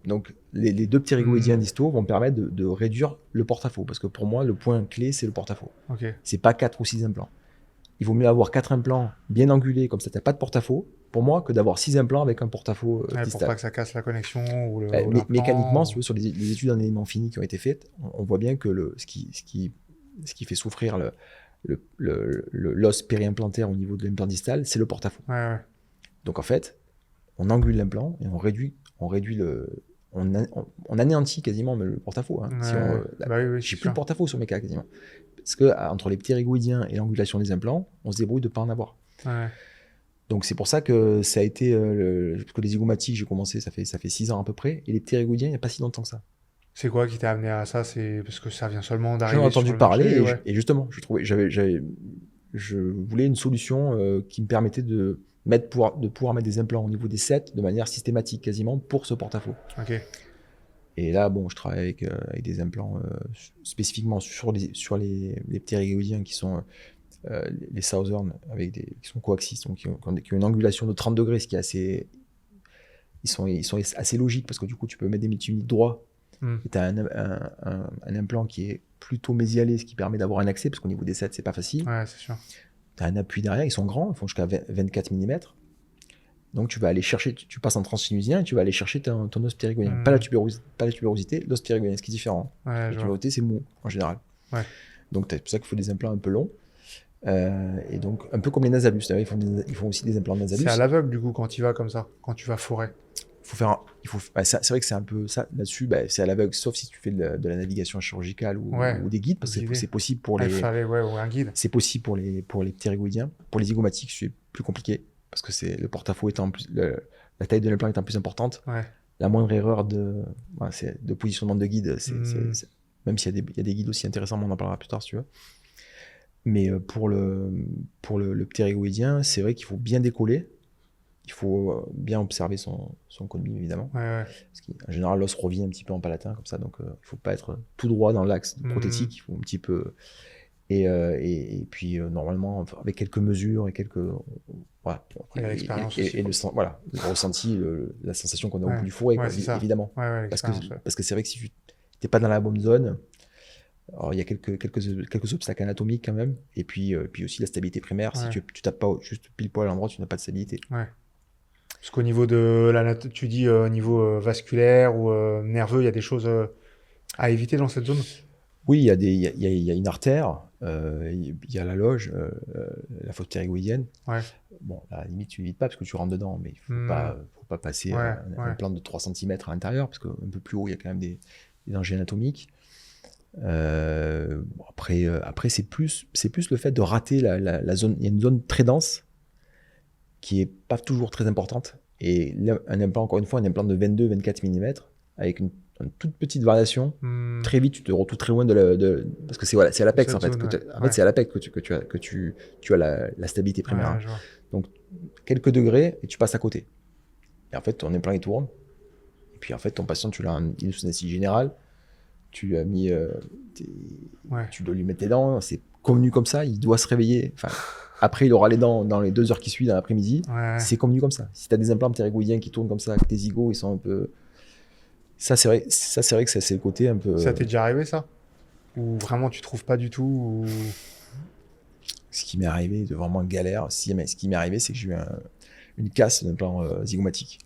donc les 2 petits rigoïdiens distaux vont permettre de réduire le porte-à-faux, parce que pour moi, le point clé, c'est le porte-à-faux. Okay. C'est pas 4 ou 6 implants. Il vaut mieux avoir 4 implants bien angulés, comme ça, tu n'as pas de porte-à-faux, pour moi, que d'avoir 6 implants avec un porte-à-faux distal. Pour pas que ça casse la connexion ou mécaniquement, si tu veux, sur les études en éléments finis qui ont été faites, on voit bien que ce qui fait souffrir l'os périimplantaire au niveau de l'implant distal, c'est le porte-à-faux. Donc en fait, on angule l'implant et on anéantit quasiment le porte-à-faux. J'ai plus de porte-à-faux sur mes cas quasiment. Parce que entre les petits rigoïdiens et l'angulation des implants, on se débrouille de ne pas en avoir. Donc c'est pour ça que ça a été parce que les zygomatiques, j'ai commencé, ça fait 6 ans à peu près, et les petits rigoïdiens, il n'y a pas si longtemps que ça. C'est quoi qui t'a amené à ça? C'est parce que ça vient seulement d'arriver. J'en ai entendu parler et justement, je voulais une solution qui me permettait de pouvoir mettre des implants au niveau des 7 de manière systématique quasiment pour ce porte-à-faux. Et là, bon, je travaille avec des implants spécifiquement sur les petits rigoïdiens qui sont les Southern, qui sont coaxis, donc qui ont une angulation de 30 degrés, ce qui est assez... Ils sont assez logiques, parce que du coup, tu peux mettre des multi-units droits, et tu as un implant qui est plutôt mésialé, ce qui permet d'avoir un accès, parce qu'au niveau des 7, c'est pas facile. C'est sûr. Tu as un appui derrière, ils sont grands, ils font jusqu'à 24 mm. Donc tu vas aller chercher, tu passes en transsinusien et tu vas aller chercher ton os ptérygoïdien. Pas la tubérosité, l'os ptérygoïdien, ce qui est différent. La tubérosité, c'est mou en général. Donc c'est pour ça qu'il faut des implants un peu longs. Et donc un peu comme les Nasalus, ils font aussi des implants de Nasalus. C'est à l'aveugle du coup quand tu vas comme ça, quand tu vas forer. C'est vrai que c'est un peu ça là-dessus, c'est à l'aveugle, sauf si tu fais de la navigation chirurgicale ou des guides, parce que c'est possible pour les. Un guide. C'est possible pour les ptérygoïdiens. Pour les zygomatiques, c'est plus compliqué parce que c'est le porte-à-faux étant plus, la taille de l'implant étant plus importante. La moindre erreur de positionnement de guide, même s'il y a des guides aussi intéressants, mais on en parlera plus tard si tu veux. Mais pour le ptérygoïdien, c'est vrai qu'il faut bien décoller. Il faut bien observer son cône bim, évidemment. Parce qu'en général, l'os revient un petit peu en palatin, comme ça. Donc, il ne faut pas être tout droit dans l'axe prothétique. Il faut un petit peu... Et puis, normalement, avec quelques mesures et quelques... Voilà. Et le ressenti, la sensation qu'on a au bout du fourré, évidemment. Parce que c'est vrai que si tu n'es pas dans la bonne zone... Alors, il y a quelques obstacles anatomiques quand même, et puis aussi la stabilité primaire. Si tu tapes pas juste pile poil à l'endroit, tu n'as pas de stabilité. Parce qu'au niveau de tu dis au niveau vasculaire ou nerveux, il y a des choses à éviter dans cette zone? Oui, il y a une artère, il y a la loge, la fosse ptérygoïdienne. Bon, à la limite, tu n'évites pas parce que tu rentres dedans, mais il ne faut pas passer un plan de 3 cm à l'intérieur, parce qu'un peu plus haut, il y a quand même des dangers anatomiques. Après c'est plus le fait de rater la zone. Il y a une zone très dense qui est pas toujours très importante, et un implant, encore une fois, un implant de 22-24 mm avec une toute petite variation, très vite tu te retrouves très loin parce que c'est à l'apex en fait. C'est à l'apex que tu as la stabilité primaire. Donc quelques degrés et tu passes à côté, et en fait ton implant il tourne, et puis en fait ton patient, tu l'as en anesthésie générale, tu as mis tu dois lui mettre tes dents, c'est convenu comme ça, il doit se réveiller, enfin après il aura les dents dans les 2 heures qui suivent dans l'après-midi. C'est convenu comme ça. Si tu as des implants ptérygoïdiens qui tournent comme ça, avec tes zygos, ils sont un peu... Ça c'est vrai que c'est le côté un peu... Ça t'est déjà arrivé ça? Ou vraiment tu trouves pas du tout ou... Ce qui m'est arrivé de vraiment galère, ce qui m'est arrivé, c'est que j'ai eu une casse d'un implant zygomatique.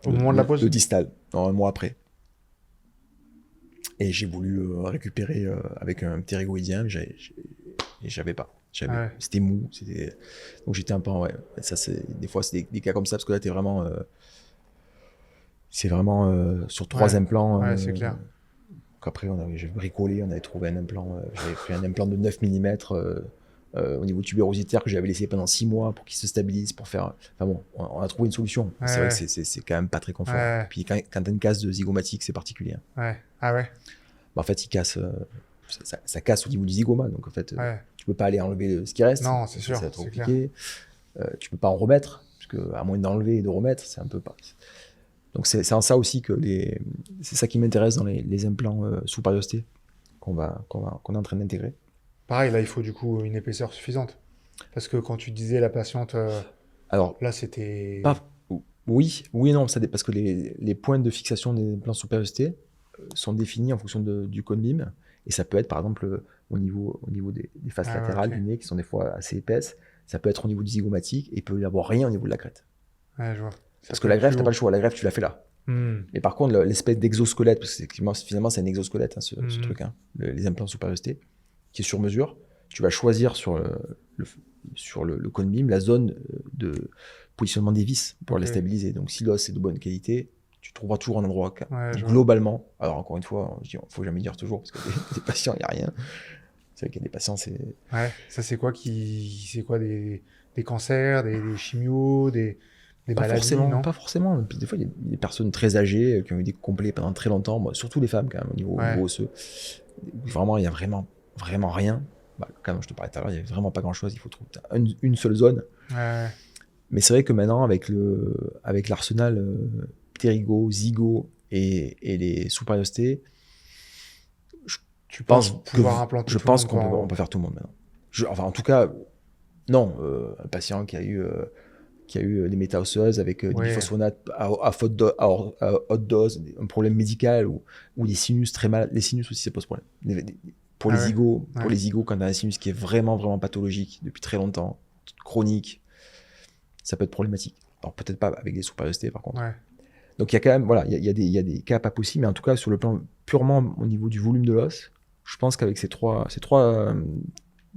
Au moment de la pose? De distal, un mois après. Et j'ai voulu récupérer avec un ptérygoïdien, et j'avais pas. C'était mou. Donc j'étais un peu... Ça, des fois, c'est des cas comme ça, parce que là, t'es vraiment... c'est vraiment sur 3 implants. C'est clair. Donc après, j'ai bricolé, on avait trouvé un implant. J'avais pris un implant de 9 mm au niveau tubérositaire que j'avais laissé pendant 6 mois pour qu'il se stabilise, pour faire... Enfin bon, on a trouvé une solution. C'est vrai que c'est quand même pas très confort. Puis quand t'as une casse de zygomatique, c'est particulier. Ah ouais. En fait, il casse ça casse au niveau du zygoma. Donc, en fait, tu peux pas aller enlever ce qui reste. Non, c'est sûr. Ça va être trop compliqué. Tu peux pas en remettre, parce que à moins d'enlever et de remettre, c'est un peu pas. Donc, c'est en ça aussi que c'est ça qui m'intéresse dans les implants sous périosté qu'on est en train d'intégrer. Pareil, là, il faut du coup une épaisseur suffisante. Parce que quand tu disais la patiente, alors, là, c'était... Oui et non, parce que les points de fixation des implants sous périosté sont définis en fonction du cone beam. Et ça peut être, par exemple, au niveau des faces latérales du nez, qui sont des fois assez épaisses. Ça peut être au niveau du zygomatique, et il peut y avoir rien au niveau de la crête. Ouais, je vois. Parce que la greffe, t'as pas le choix. La greffe, tu l'as fait là. Mais par contre, l'espèce d'exosquelette, parce que finalement, c'est un exosquelette, hein, ce truc, hein, les implants sous périosté, qui est sur mesure. Tu vas choisir sur le cone beam la zone de positionnement des vis pour les stabiliser. Donc, si l'os est de bonne qualité, tu trouveras toujours un endroit globalement. Alors, encore une fois, je dis, faut jamais dire toujours, parce que des patients, il n'y a rien. C'est vrai qu'il y a des patients, c'est... Ouais, ça c'est quoi des cancers, des chimios, des maladies, non? Pas forcément. Des fois, il y a des personnes très âgées qui ont eu des complets pendant très longtemps, surtout les femmes quand même, au niveau osseux. Vraiment, il n'y a vraiment rien. Comme je te parlais tout à l'heure, il n'y a vraiment pas grand-chose. Il faut trouver une seule zone. Ouais. Mais c'est vrai que maintenant, avec l'arsenal ptérygo, zygo et les sous-périostés, je pense qu'on peut faire tout le monde maintenant. Enfin, en tout cas, non. Un patient qui a eu des métaosseuses avec des biphosphonates à haute dose, un problème médical ou des sinus très malades. Les sinus aussi, ça pose problème. Pour les zygos, quand tu as un sinus qui est vraiment, vraiment pathologique depuis très longtemps, chronique, ça peut être problématique. Alors peut-être pas avec des sous-périostés par contre. Donc il y a quand même, voilà, il y a des cas pas possibles, mais en tout cas sur le plan purement au niveau du volume de l'os, je pense qu'avec ces trois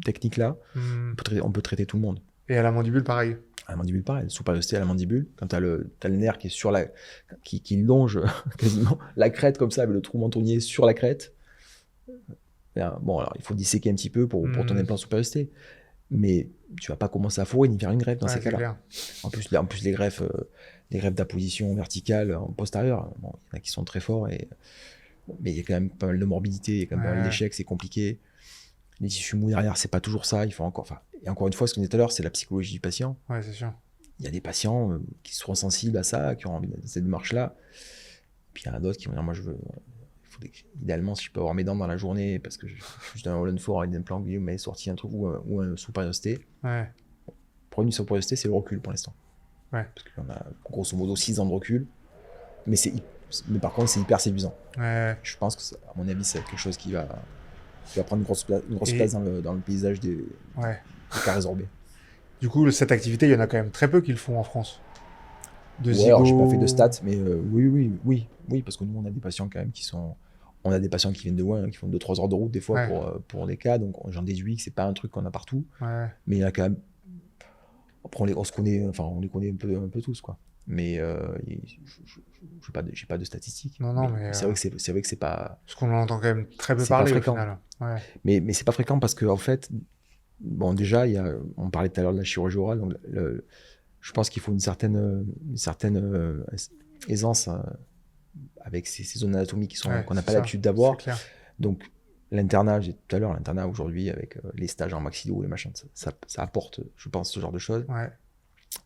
techniques-là, on peut traiter tout le monde. Et à la mandibule, pareil. À la mandibule, pareil. Sous-périosté à la mandibule, quand tu as le nerf qui est qui longe quasiment la crête comme ça, avec le trou mentonnier sur la crête. Bon, alors il faut disséquer un petit peu pour ton implant sous-périosté. Mais tu vas pas commencer à fourrer ni faire une greffe dans ces cas-là. En plus, les greffes d'apposition verticale en postérieur, bon, il y en a qui sont très forts, mais il y a quand même pas mal de morbidité, il y a quand même pas mal d'échecs, c'est compliqué. Les tissus mous derrière, c'est pas toujours ça. Et encore une fois, ce qu'on disait tout à l'heure, c'est la psychologie du patient. Ouais, c'est sûr. Il y a des patients qui seront sensibles à ça, qui ont envie de cette démarche-là. Puis il y en a d'autres qui vont dire, moi je veux... idéalement, si je peux avoir mes dents dans la journée, parce que je suis juste un Holland-Ford avec des implants, vous m'avez sorti un truc ou un sous-périosté. Pour une sous-périosté, c'est le recul pour l'instant. Parce qu'on a grosso modo 6 ans de recul, mais par contre, c'est hyper séduisant. Je pense que, à mon avis, c'est quelque chose qui va prendre une grosse place dans le paysage des cas résorbés. Du coup, cette activité, il y en a quand même très peu qui le font en France. Alors, j'ai pas fait de stats, mais oui, parce que nous, on a des patients quand même on a des patients qui viennent de loin, qui font 2-3 heures de route des fois pour des cas, donc j'en déduis que c'est pas un truc qu'on a partout, mais il y en a quand même. Après, on les connaît un peu tous, quoi. Mais j'ai pas de statistiques. Non, mais c'est vrai que c'est pas. Parce qu'on en entend quand même très peu parler au final. Mais c'est pas fréquent parce que en fait, bon, déjà, on parlait tout à l'heure de la chirurgie orale, donc je pense qu'il faut une certaine aisance avec ces zones anatomiques qu'on n'a pas l'habitude d'avoir. Donc l'internat, j'ai dit tout à l'heure, l'internat aujourd'hui avec les stages en maxillo, les machins, ça apporte, je pense, ce genre de choses.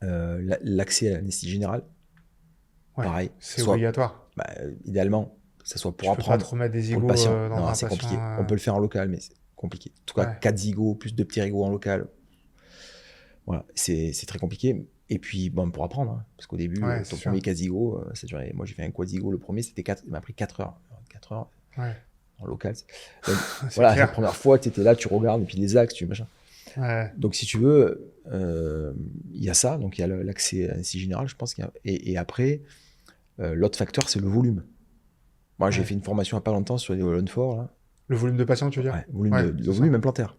L'accès à l'anesthésie générale, pareil. C'est obligatoire. Idéalement, ça soit pour apprendre. Tu peux pas te remettre des zygos pour le patient. dans un c'est patient, compliqué. On peut le faire en local, mais c'est compliqué. En tout cas, 4 zygos plus 2 petits rigots en local. Voilà, c'est très compliqué. Et puis, bon, pour apprendre, hein, parce qu'au début, ton premier quasigo, ça durait. Moi, j'ai fait un quadzigo, le premier, il m'a pris 4 heures. 4 heures en local. Donc, voilà, la première fois, tu étais là, tu regardes, et puis les axes, machin. Donc, si tu veux, il y a ça. Donc, il y a l'accès à l'anesthésie générale, je pense. Et après, l'autre facteur, c'est le volume. Moi, j'ai fait une formation il n'y a pas longtemps sur les Holland-Ford. Là. Le volume de patients, tu veux dire? Le volume implantaire.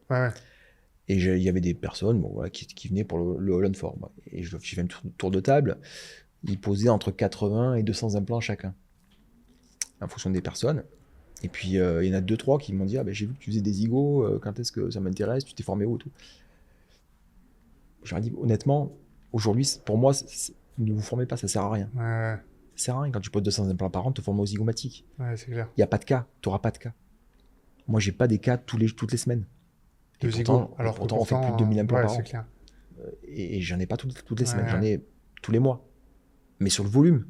Et il y avait des personnes qui venaient pour le Holland-Ford. Et j'ai fait un tour de table. Ils posaient entre 80 et 200 implants chacun, en fonction des personnes. Et puis, il y en a 2-3 qui m'ont dit j'ai vu que tu faisais des zygos, quand est-ce que ça m'intéresse, tu t'es formé où tout. Je leur ai dit, honnêtement, aujourd'hui, pour moi, ne vous formez pas, ça sert à rien. Ça sert à rien quand tu poses 200 implants par an, te former aux zygomatiques. C'est clair. Il n'y a pas de cas, tu n'auras pas de cas. Moi, j'ai pas des cas toutes les semaines. De zigo. Alors pourtant, on fait plus de 2000 implants par an. C'est clair. Et j'en ai pas toutes les semaines, j'en ai tous les mois. Mais sur le volume.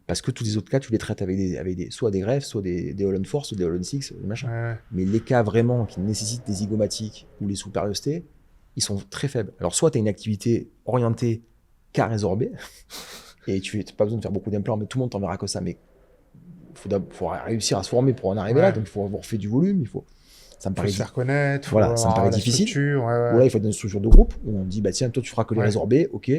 Parce que tous les autres cas, tu les traites avec soit des greffes, soit des All-on 4, soit des All-on 6, machin. Mais les cas vraiment qui nécessitent des zygomatiques ou les sous-périostés, ils sont très faibles. Alors, soit tu as une activité orientée cas résorbé, et tu n'as pas besoin de faire beaucoup d'implants, mais tout le monde t'enverra que ça. Mais il faut réussir à se former pour en arriver là. Donc, il faut avoir fait du volume. Ça me paraît se faire connaître. Voilà, ça me paraît difficile. Ou là, il faut être dans une structure de groupe où on dit, bah tiens, toi, tu feras que les résorbés, ok,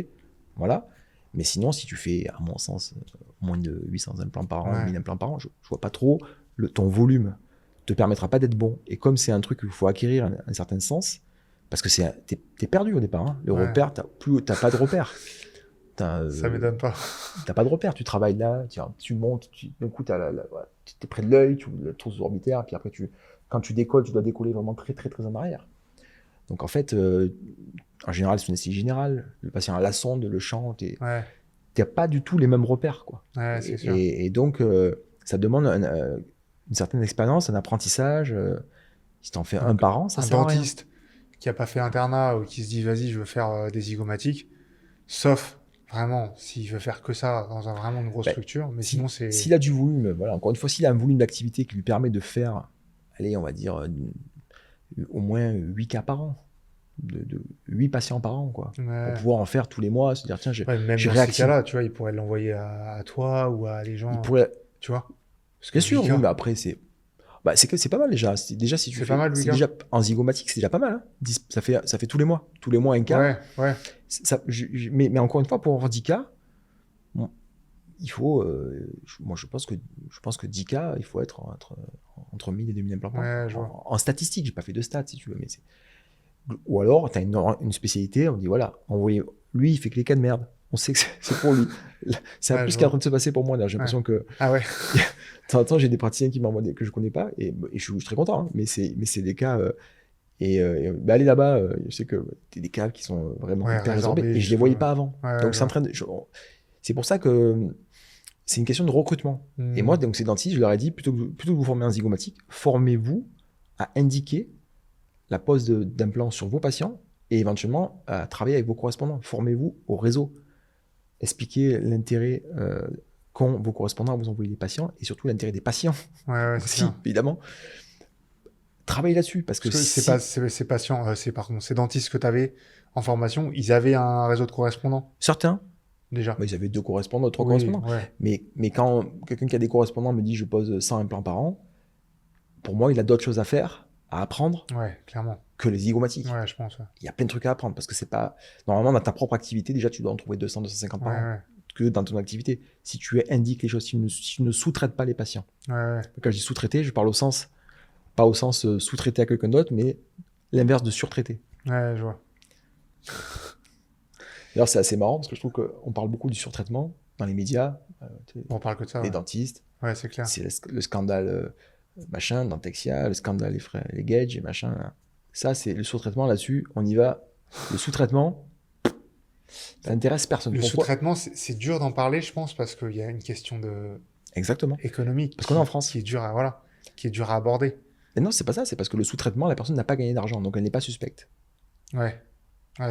voilà. Mais sinon, si tu fais, à mon sens, moins de 800 implants par an, 1000 implants par an, je vois pas trop ton volume te permettra pas d'être bon. Et comme c'est un truc qu'il faut acquérir un certain sens, parce que t'es perdu au départ. Hein. Le repère, t'as pas de repère. Ça m'étonne pas. T'as pas de repère. Tu travailles là, tu montes, d'un coup, t'es près de l'œil, tu le trouves orbitaire, puis après, quand tu décolles, tu dois décoller vraiment très, très, très en arrière. Donc en fait, en général, c'est une anesthésie générale. Le patient a la sonde, le champ, t'as pas du tout les mêmes repères, quoi. C'est sûr. Et donc, ça demande une certaine expérience, un apprentissage. Si t'en fais un par an, ça sert à rien. Un dentiste qui a pas fait internat ou qui se dit, vas-y, je veux faire des zygomatiques, sauf vraiment s'il veut faire que ça dans vraiment une grosse structure, mais sinon c'est... S'il a du volume, voilà, encore une fois, s'il a un volume d'activité qui lui permet de faire, allez, on va dire, au moins 8 cas par an. De 8 patients par an, quoi. Pour pouvoir en faire tous les mois, se dire, tiens, même dans ces cas-là, tu vois, il pourrait l'envoyer à toi ou à des gens. Il pourrait... Tu vois. Bien sûr, oui, mais après, c'est pas mal déjà. Déjà, si tu fais... pas mal, déjà, en zygomatique, c'est déjà pas mal. Hein. Ça fait tous les mois. Tous les mois, un cas. Ouais. Mais encore une fois, pour avoir 10 cas, bon, il faut... moi, je pense que 10 cas, il faut être entre 1000 et 2000 implants par an. En statistique, j'ai pas fait de stats, si tu veux, mais c'est... Ou alors, tu as une spécialité, on dit voilà, lui, il fait que les cas de merde. On sait que c'est pour lui. C'est un peu ce qui est en train de se passer pour moi. J'ai l'impression que. Ah ouais. De temps en temps, j'ai des praticiens qui m'envoient que je connais pas et je suis très content. Hein, mais c'est des cas. Aller là-bas, je sais que t'as des cas qui sont vraiment hyper résorbés et je les voyais pas avant. Donc, c'est pour ça que c'est une question de recrutement. Et moi, donc, ces dentistes, je leur ai dit plutôt que vous formez un zygomatique, formez-vous à indiquer la pose d'implants sur vos patients et éventuellement à travailler avec vos correspondants. Formez-vous au réseau. Expliquez l'intérêt qu'ont vos correspondants à vous envoyer les patients et surtout l'intérêt des patients aussi, évidemment. Travaillez là-dessus parce que ces patients, ces dentistes que tu avais en formation, ils avaient un réseau de correspondants. Certains. Déjà. Ils avaient 2 correspondants, 3 correspondants. Mais quand quelqu'un qui a des correspondants me dit je pose 100 implants par an, pour moi, il a d'autres choses à faire, à apprendre, clairement, que les zygomatiques. Je pense. Il y a plein de trucs à apprendre parce que c'est pas... Normalement, dans ta propre activité, déjà, tu dois en trouver 200, 250 par an que dans ton activité. Si tu indiques les choses, si tu ne sous-traites pas les patients. Quand je dis sous-traiter, je parle pas au sens sous-traiter à quelqu'un d'autre, mais l'inverse de surtraiter. Je vois. D'ailleurs, c'est assez marrant parce que je trouve qu'on parle beaucoup du surtraitement dans les médias. On parle que de ça. Les dentistes. C'est clair. C'est le scandale machin, Dentexia, le scandale les Gage et machin. Là. Ça, c'est le sous-traitement là-dessus. On y va. Le sous-traitement, ça intéresse personne. Le sous-traitement, c'est dur d'en parler, je pense, parce qu'il y a une question économique. Parce qu'on est en France. Qui est dur à aborder. Mais non, c'est pas ça. C'est parce que le sous-traitement, la personne n'a pas gagné d'argent, donc elle n'est pas suspecte. Ouais,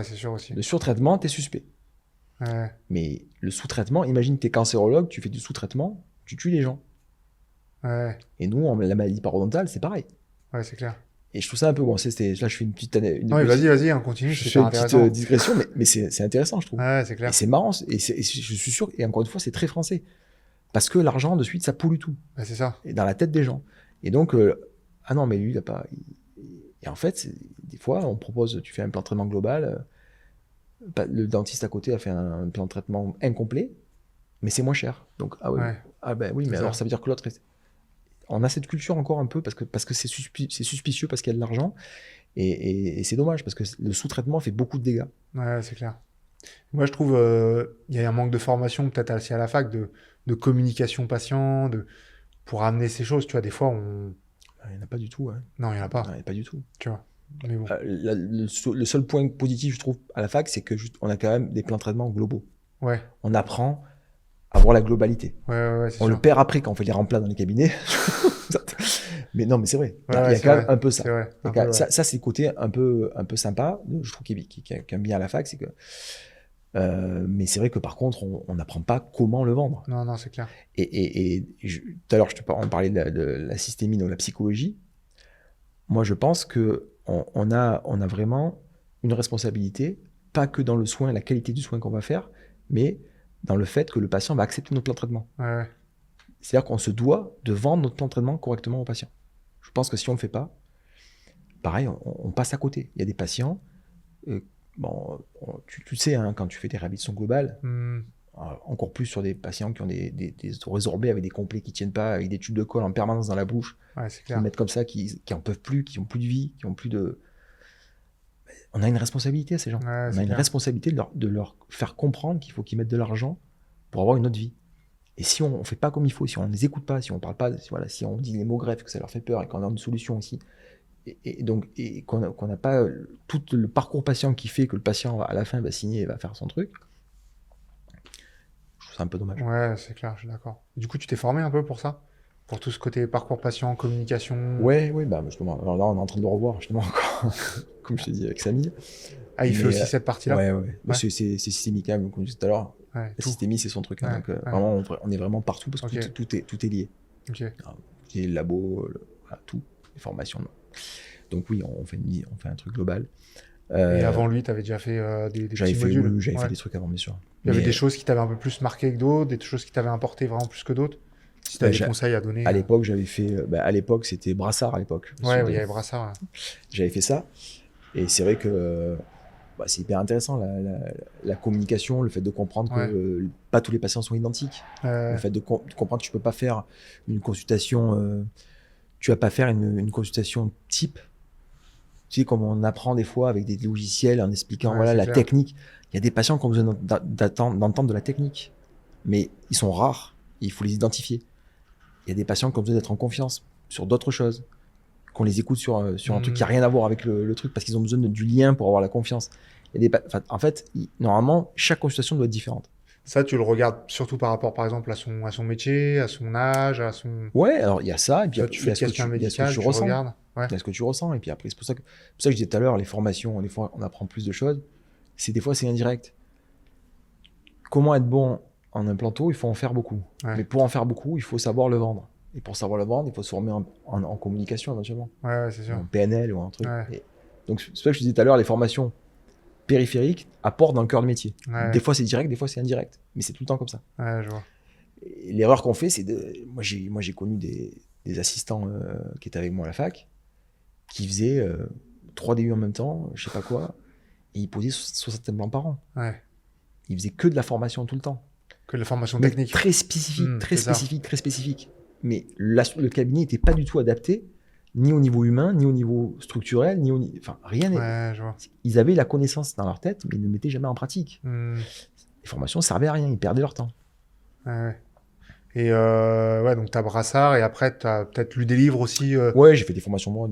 c'est sûr aussi. Le surtraitement, t'es suspect. Mais le sous-traitement, imagine t'es cancérologue, tu fais du sous-traitement, tu tues les gens. Et nous, la maladie parodontale, c'est pareil. C'est clair. Et je trouve ça un peu bon. Là, je fais une petite année. Vas-y, on continue. Je fais une petite digression, mais c'est intéressant, je trouve. C'est clair. Et c'est marrant. Et je suis sûr, et encore une fois, c'est très français. Parce que l'argent, de suite, ça pollue tout. C'est ça. Et dans la tête des gens. Et donc, ah non, mais lui, il a pas. Et en fait, des fois, on propose, tu fais un plan de traitement global. Le dentiste à côté a fait un plan de traitement incomplet, mais c'est moins cher. Donc, oui, mais alors ça veut dire que l'autre on a cette culture encore un peu parce que c'est suspicieux parce qu'il y a de l'argent et c'est dommage parce que le sous-traitement fait beaucoup de dégâts. C'est clair. Moi, je trouve il y a un manque de formation peut-être aussi à la fac de communication patient, pour amener ces choses. Tu vois, des fois, il n'y en a pas du tout. Hein. Non, il n'y en a pas. Non, il n'y en a pas du tout. Tu vois. Mais bon. Le seul point positif, je trouve, à la fac, c'est que on a quand même des plans de traitement globaux. On apprend à voir la globalité. On le perd après quand on fait les remplats dans les cabinets. Mais non, mais c'est vrai. Il y Ouais, a quand même un peu ça. C'est vrai. Ça, c'est le côté un peu sympa, je trouve, qui aime bien à la fac, c'est que. Mais c'est vrai que par contre, on n'apprend pas comment le vendre. Non, c'est clair. Tout à l'heure, on parlait de la systémie, de la psychologie. Moi, je pense que on a vraiment une responsabilité, pas que dans le soin, la qualité du soin qu'on va faire, mais dans le fait que le patient va accepter notre plan de traitement. Ouais. C'est-à-dire qu'on se doit de vendre notre plan de traitement correctement au patient. Je pense que si on ne le fait pas, pareil, on passe à côté. Il y a des patients, tu sais, hein, quand tu fais des réhabilitations globales, encore plus sur des patients qui ont des résorbés avec des complets qui ne tiennent pas, avec des tubes de colle en permanence dans la bouche, qui mettent comme ça, qui en peuvent plus, qui n'ont plus de vie, qui n'ont plus de... On a une responsabilité à ces gens. On a une responsabilité de leur faire comprendre qu'il faut qu'ils mettent de l'argent pour avoir une autre vie. Et si on ne fait pas comme il faut, si on ne les écoute pas, si on parle pas, si on dit les mots greffes, que ça leur fait peur et qu'on a une solution aussi, et qu'on n'a pas tout le parcours patient qui fait que le patient, à la fin, va signer et va faire son truc, je trouve ça un peu dommage. Ouais, c'est clair, je suis d'accord. Du coup, tu t'es formé un peu pour ça? Pour tout ce côté parcours patient, communication? Ouais, bah justement. Alors là, on est en train de le revoir, justement, encore, comme je t'ai dit, avec Samy. Ah, il fait aussi cette partie-là? Ouais. Bah, c'est systémique, comme je disais tout à l'heure. La systémie, c'est son truc. Hein, donc, vraiment, on est vraiment partout parce que tout est lié. Alors, le labo, tout, les formations. Donc oui, on fait un truc global. Et avant lui, tu avais déjà fait des petits modules? J'avais fait des trucs avant, bien sûr. Il y avait des choses qui t'avaient un peu plus marqué que d'autres, des choses qui t'avaient apporté vraiment plus que d'autres? Si tu as des conseils à donner. À l'époque, j'avais fait... à l'époque, c'était Brassard, à l'époque. Ouais, il y avait Brassard. J'avais fait ça. Et c'est vrai que c'est hyper intéressant, la communication, le fait de comprendre que pas tous les patients sont identiques. Le fait de comprendre que tu peux pas faire une consultation... tu vas pas faire une consultation type. Tu sais, comme on apprend des fois avec des logiciels en expliquant la technique. Il y a des patients qui ont besoin d'entendre de la technique. Mais ils sont rares. Il faut les identifier. Il y a des patients qui ont besoin d'être en confiance sur d'autres choses. Qu'on les écoute sur un truc qui n'a rien à voir avec le truc parce qu'ils ont besoin du lien pour avoir la confiance. En fait, normalement, chaque consultation doit être différente. Ça, tu le regardes surtout par rapport, par exemple, à son métier, à son âge, à son... Ouais, alors il y a ça, et puis tu fais question médicale, tu ressens. regardes. Il y a ce que tu ressens, et puis après, c'est pour ça que je disais tout à l'heure, les formations, des fois, on apprend plus de choses. Des fois, c'est indirect. Comment être bon en implanto, il faut en faire beaucoup. Mais pour en faire beaucoup, il faut savoir le vendre. Et pour savoir le vendre, il faut se former en communication éventuellement. Ouais, c'est sûr. En PNL ou un truc. Donc, c'est pour ça que je disais tout à l'heure, les formations périphériques apportent dans le cœur de métier. Des fois, c'est direct, des fois, c'est indirect. Mais c'est tout le temps comme ça. Ouais, je vois. Et l'erreur qu'on fait, c'est moi, j'ai connu des assistants qui étaient avec moi à la fac, qui faisaient 3 DU en même temps, je sais pas quoi, et ils posaient 60 implants par an. Ils faisaient que de la formation tout le temps. Que de la formation technique. Très spécifique, très spécifique. Mais le cabinet n'était pas du tout adapté, ni au niveau humain, ni au niveau structurel, enfin, rien. Je vois. Ils avaient la connaissance dans leur tête, mais ils ne le mettaient jamais en pratique. Les formations ne servaient à rien, ils perdaient leur temps. Et donc tu as Brassard, et après tu as peut-être lu des livres aussi. Ouais, j'ai fait des formations moi.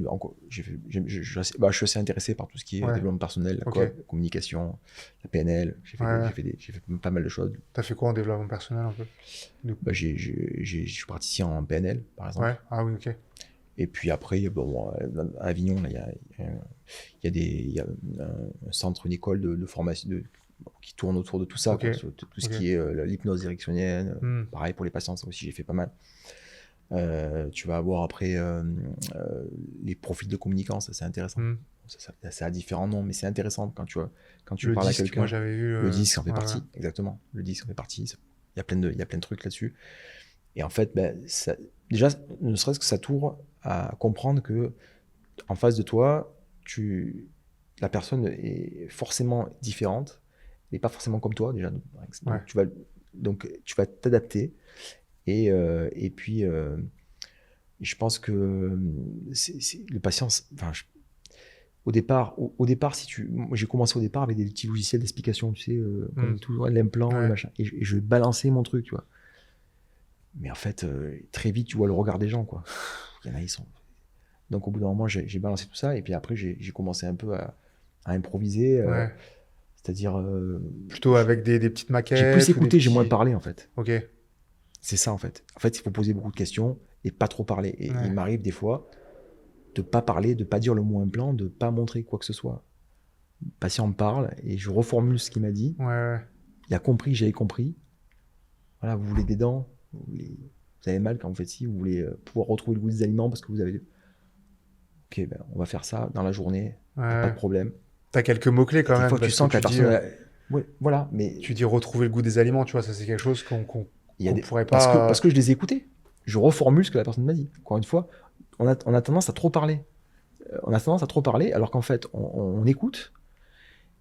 Je suis assez intéressé par tout ce qui est développement personnel, la communication, la PNL. J'ai fait pas mal de choses. Tu as fait quoi en développement personnel un peu? Je suis praticien en PNL, par exemple. Ah oui, ok. Et puis après, à Avignon, il y a un centre, une école de formation qui tourne autour de tout ça, tout ce qui est l'hypnose érectionnelle. Pareil pour les patients, ça aussi j'ai fait pas mal. Tu vas avoir après les profils de communicants, ça c'est intéressant. Ça a différents noms, mais c'est intéressant quand tu parles à quelqu'un. Moi j'avais vu. Le disque en fait partie, exactement. Le disque en fait partie. Il y a plein de trucs là-dessus. Et en fait, déjà, ne serait-ce que ça tourne à comprendre que en face de toi, la personne est forcément différente. Elle n'est pas forcément comme toi déjà. Donc tu vas t'adapter. Et puis, je pense que le patient... Au départ, moi, j'ai commencé au départ avec des petits logiciels d'explication, tu sais, comme toujours l'implant, le machin. Et je balançais mon truc, tu vois. Mais en fait, très vite, tu vois le regard des gens, quoi. Il y en a, ils sont... Donc au bout d'un moment, j'ai balancé tout ça. Et puis après, j'ai commencé un peu à improviser. C'est-à-dire... plutôt avec des petites maquettes. J'ai plus écouté, j'ai moins parlé, en fait. Ok. C'est ça, en fait. En fait, il faut poser beaucoup de questions, et pas trop parler. Et il m'arrive des fois de pas parler, de pas dire le mot implant, de pas montrer quoi que ce soit. Le patient me parle et je reformule ce qu'il m'a dit. Il a compris, j'avais compris. Voilà, vous voulez des dents, vous avez mal quand vous faites ci, vous voulez pouvoir retrouver le goût des aliments parce que vous avez... Ok, ben, on va faire ça dans la journée, pas de problème. T'as quelques mots-clés quand même. Des fois, tu sens que la personne... Oui, voilà, mais... Tu dis retrouver le goût des aliments, tu vois, ça c'est quelque chose qu'on pourrait pas... Parce que je les ai écoutés. Je reformule ce que la personne m'a dit. Encore une fois, on a tendance à trop parler. Alors qu'en fait, on écoute.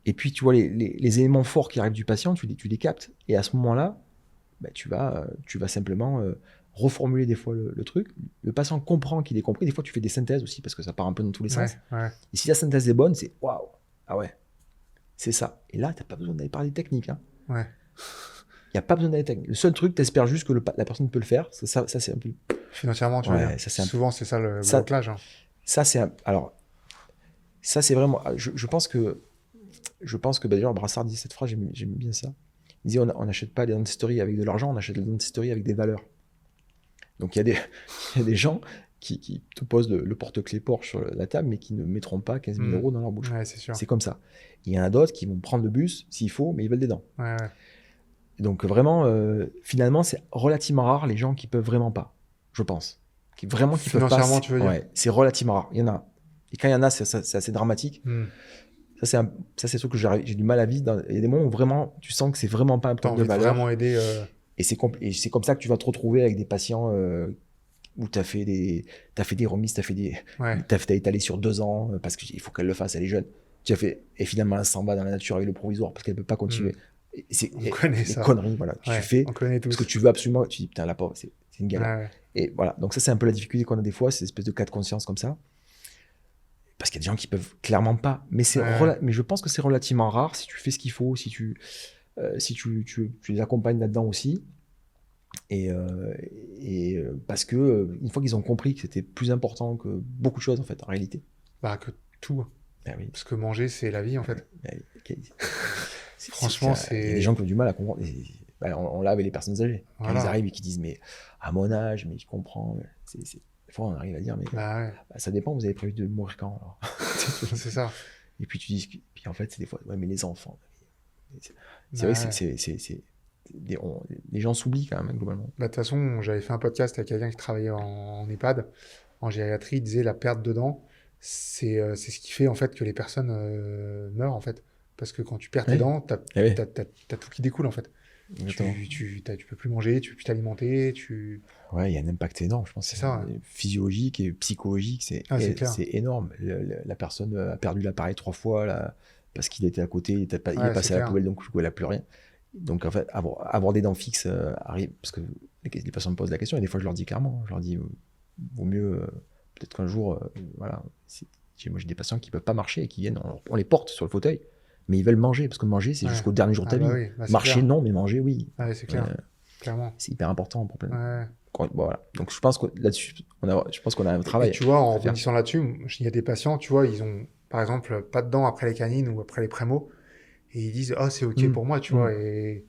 Et puis, tu vois, les éléments forts qui arrivent du patient, tu les captes. Et à ce moment-là, bah, tu vas simplement reformuler des fois le truc. Le patient comprend qu'il est compris. Des fois, tu fais des synthèses aussi parce que ça part un peu dans tous les sens. Et si la synthèse est bonne, c'est waouh, ah ouais, c'est ça. Et là, tu n'as pas besoin d'aller parler technique. Hein. Il n'y a pas besoin d'aller technique. Le seul truc, tu espères juste que la personne peut le faire. Ça c'est un peu. Financièrement, tu vois. Souvent, c'est ça le blocage. Hein. Ça, c'est vraiment. Je pense que d'ailleurs, Brassard dit cette phrase, j'aime bien ça. Il dit on n'achète pas les dentisteries avec de l'argent, on achète les dentisteries avec des valeurs. Donc il y a des gens qui te posent le porte-clés Porsche sur la table, mais qui ne mettront pas 15 000 euros dans leur bouche. C'est sûr. C'est comme ça. Il y en a d'autres qui vont prendre le bus s'il faut, mais ils veulent des dents. Donc vraiment, finalement, c'est relativement rare les gens qui peuvent vraiment pas, je pense. Qui peuvent pas. Financièrement, tu veux dire ? C'est relativement rare. Il y en a. Et quand il y en a, c'est assez dramatique. Ça, c'est ce que j'ai du mal à vivre. Il y a des moments où vraiment, tu sens que c'est vraiment pas un problème de valeur. Vraiment aider. Et c'est comme ça que tu vas te retrouver avec des patients où tu as fait des remises, t'as étalé sur 2 ans parce qu'il faut qu'elle le fasse, elle est jeune. Et finalement, elle s'en va dans la nature avec le provisoire parce qu'elle ne peut pas continuer. On connaît ça. Conneries, voilà. Tu fais parce que tu veux absolument. Tu dis, putain, la pauvre, c'est une galère. Et voilà. Donc, ça, c'est un peu la difficulté qu'on a des fois, c'est une espèce de cas de conscience comme ça. Parce qu'il y a des gens qui peuvent clairement pas. Mais je pense que c'est relativement rare si tu fais ce qu'il faut, si tu les accompagnes là-dedans aussi. Et parce que une fois qu'ils ont compris que c'était plus important que beaucoup de choses en fait, en réalité. Que tout. Oui. Parce que manger, c'est la vie en fait. Franchement, il y a des gens qui ont du mal à comprendre. On l'a avec les personnes âgées. Quand ils arrivent et qui disent mais à mon âge, mais je comprends. Des fois, on arrive à dire mais ça dépend. Vous avez prévu de mourir quand alors. C'est ça. Et puis tu dis, puis en fait c'est des fois mais les enfants. C'est vrai que les gens s'oublient quand même globalement. De toute façon, j'avais fait un podcast avec quelqu'un qui travaillait en EHPAD, en gériatrie. Il disait la perte de dents, c'est ce qui fait en fait que les personnes meurent en fait. Parce que quand tu perds tes dents, t'as tout qui découle en fait. Tu peux plus manger, tu peux plus t'alimenter, Ouais, il y a un impact énorme, je pense. C'est ça. Physiologique et psychologique, c'est énorme. La personne a perdu l'appareil 3 fois là, parce qu'il était à côté, il est passé à la poubelle, donc il n'a plus rien. Donc en fait, avoir des dents fixes arrive, parce que les patients me posent la question, et des fois je leur dis clairement, vaut mieux, peut-être qu'un jour, voilà, moi j'ai des patients qui ne peuvent pas marcher et qui viennent, on les porte sur le fauteuil, mais ils veulent manger, parce que manger c'est jusqu'au dernier jour de ta vie. Marcher clair. Non, mais manger oui. C'est clair, clairement. C'est hyper important pour plein. Voilà. Donc je pense que là-dessus, on a un travail. Et tu vois, en rebondissant là-dessus, il y a des patients, tu vois, ils ont par exemple pas de dents après les canines ou après les prémos, et ils disent c'est ok pour moi, tu vois, et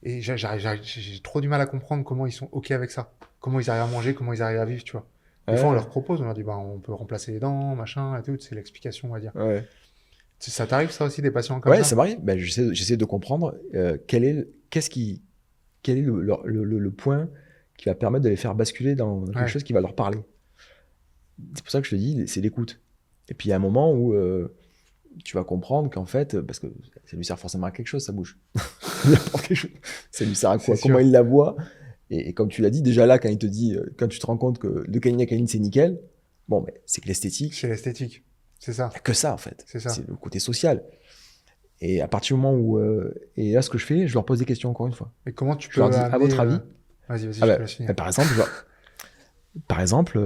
j'ai trop du mal à comprendre comment ils sont ok avec ça, comment ils arrivent à manger, comment ils arrivent à vivre, tu vois. Des fois on leur propose, on leur dit on peut remplacer les dents, machin et tout, c'est l'explication on va dire. Ça t'arrive ça aussi des patients comme ça? Ça m'arrive. J'essaie de comprendre quel est le point qui va permettre de les faire basculer dans quelque chose qui va leur parler. C'est pour ça que je te dis, c'est l'écoute. Et puis il y a un moment où tu vas comprendre qu'en fait, parce que ça lui sert forcément à quelque chose, sa bouche. Ça lui sert à quoi? Comment il la voit? Et comme tu l'as dit, déjà là, quand il te dit, quand tu te rends compte que de canine à canine, c'est nickel, bon, mais c'est que l'esthétique. C'est l'esthétique, c'est ça. Il n'y a que ça, en fait. C'est ça. C'est le côté social. Et à partir du moment où. Et là, ce que je fais, je leur pose des questions encore une fois. Et comment tu peux. Je leur dis, à votre avis. Vas-y, je te laisse finir. Par exemple,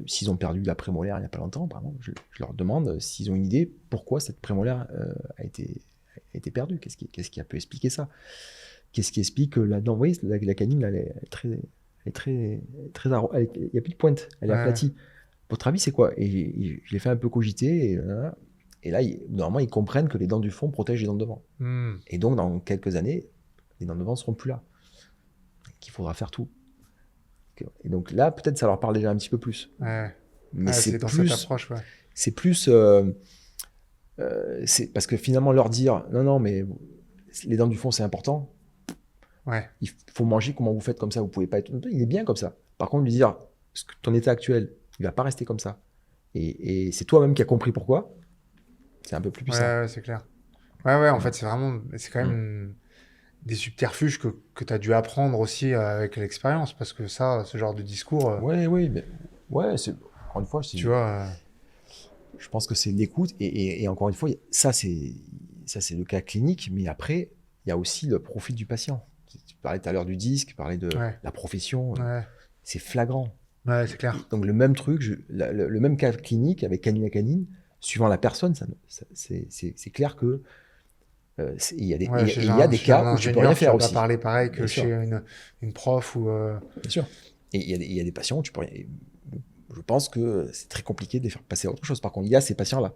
s'ils ont perdu la prémolaire il n'y a pas longtemps, par exemple, je leur demande s'ils ont une idée pourquoi cette prémolaire a été perdue. Qu'est-ce qui a pu expliquer ça? Qu'est-ce qui explique que là-dedans, vous voyez, la canine, elle est très il n'y a plus de pointe, elle est aplatie. Votre avis, c'est quoi? Et je l'ai fait un peu cogiter, et là, normalement, ils comprennent que les dents du fond protègent les dents de devant. Et donc, dans quelques années, les dents de devant ne seront plus là. Qu'il faudra faire tout. Et donc là, peut-être ça leur parle déjà un petit peu plus. Ouais. Mais C'est dans cette approche, ouais. c'est plus, c'est parce que finalement leur dire non, mais les dents du fond c'est important. Ouais. Il faut manger, comment vous faites comme ça, vous pouvez pas être. Il est bien comme ça. Par contre, lui dire ton état actuel, il va pas rester comme ça. Et c'est toi-même qui as compris pourquoi. C'est un peu plus puissant. Ouais, c'est clair. Ouais, en fait, c'est quand même des subterfuges que tu as dû apprendre aussi avec l'expérience, parce que ce genre de discours, Ouais, mais encore une fois, tu vois, je pense que c'est l'écoute et encore une fois, ça c'est le cas clinique, mais après il y a aussi le profil du patient. Tu parlais tout à l'heure du disque, tu parlais de la profession, c'est flagrant. Ouais, c'est clair. Donc le même truc, le même cas clinique avec canine à canine, suivant la personne, c'est clair que il y a des cas où tu peux rien faire aussi. Tu vas pas parler pareil que Bien sûr. chez une prof ou. Bien sûr. Et il y a des patients où tu peux rien. Je pense que c'est très compliqué de les faire passer à autre chose. Par contre, il y a ces patients-là.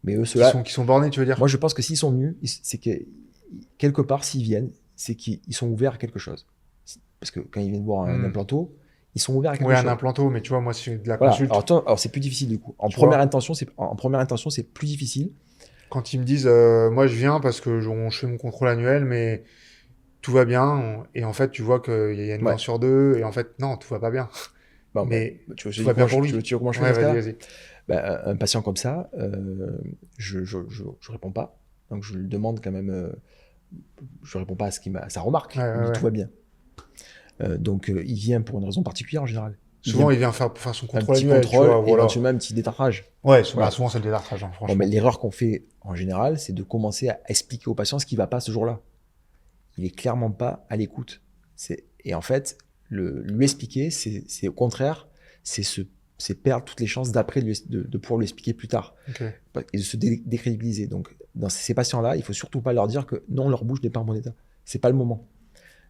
Mais eux, ceux-là. Qui sont bornés, tu veux dire? Moi, je pense que s'ils sont venus, c'est que quelque part, s'ils viennent, c'est qu'ils sont ouverts à quelque chose. Parce que quand ils viennent voir un implanto, ils sont ouverts à quelque chose. Oui, un implanto, mais tu vois, moi, c'est de la voilà. consulte. Alors c'est plus difficile du coup. En première intention, c'est plus difficile. Quand ils me disent, moi, je viens parce que je fais mon contrôle annuel, mais tout va bien. Et en fait, tu vois qu'il y a une dent sur deux. Et en fait, non, tout va pas bien. Bon, mais tu tout va bien pour lui. Tu veux comment je fais vas-y. Un patient comme ça, je réponds pas. Donc je lui demande quand même, je réponds pas à sa remarque. Il dit tout va bien. Donc il vient pour une raison particulière en général. Souvent, il vient pour faire son contrôle annuel. Un petit contrôle et éventuellement un petit détartrage. Ouais, souvent c'est le détartrage, franchement. Bon, mais l'erreur qu'on fait en général, c'est de commencer à expliquer au patient ce qui va pas ce jour-là. Il est clairement pas à l'écoute. Et en fait, lui expliquer, c'est au contraire, c'est perdre toutes les chances d'après de pouvoir lui expliquer plus tard. Et de se décrédibiliser. Donc, dans ces patients-là, il faut surtout pas leur dire que non, leur bouche n'est pas en bon état. C'est pas le moment.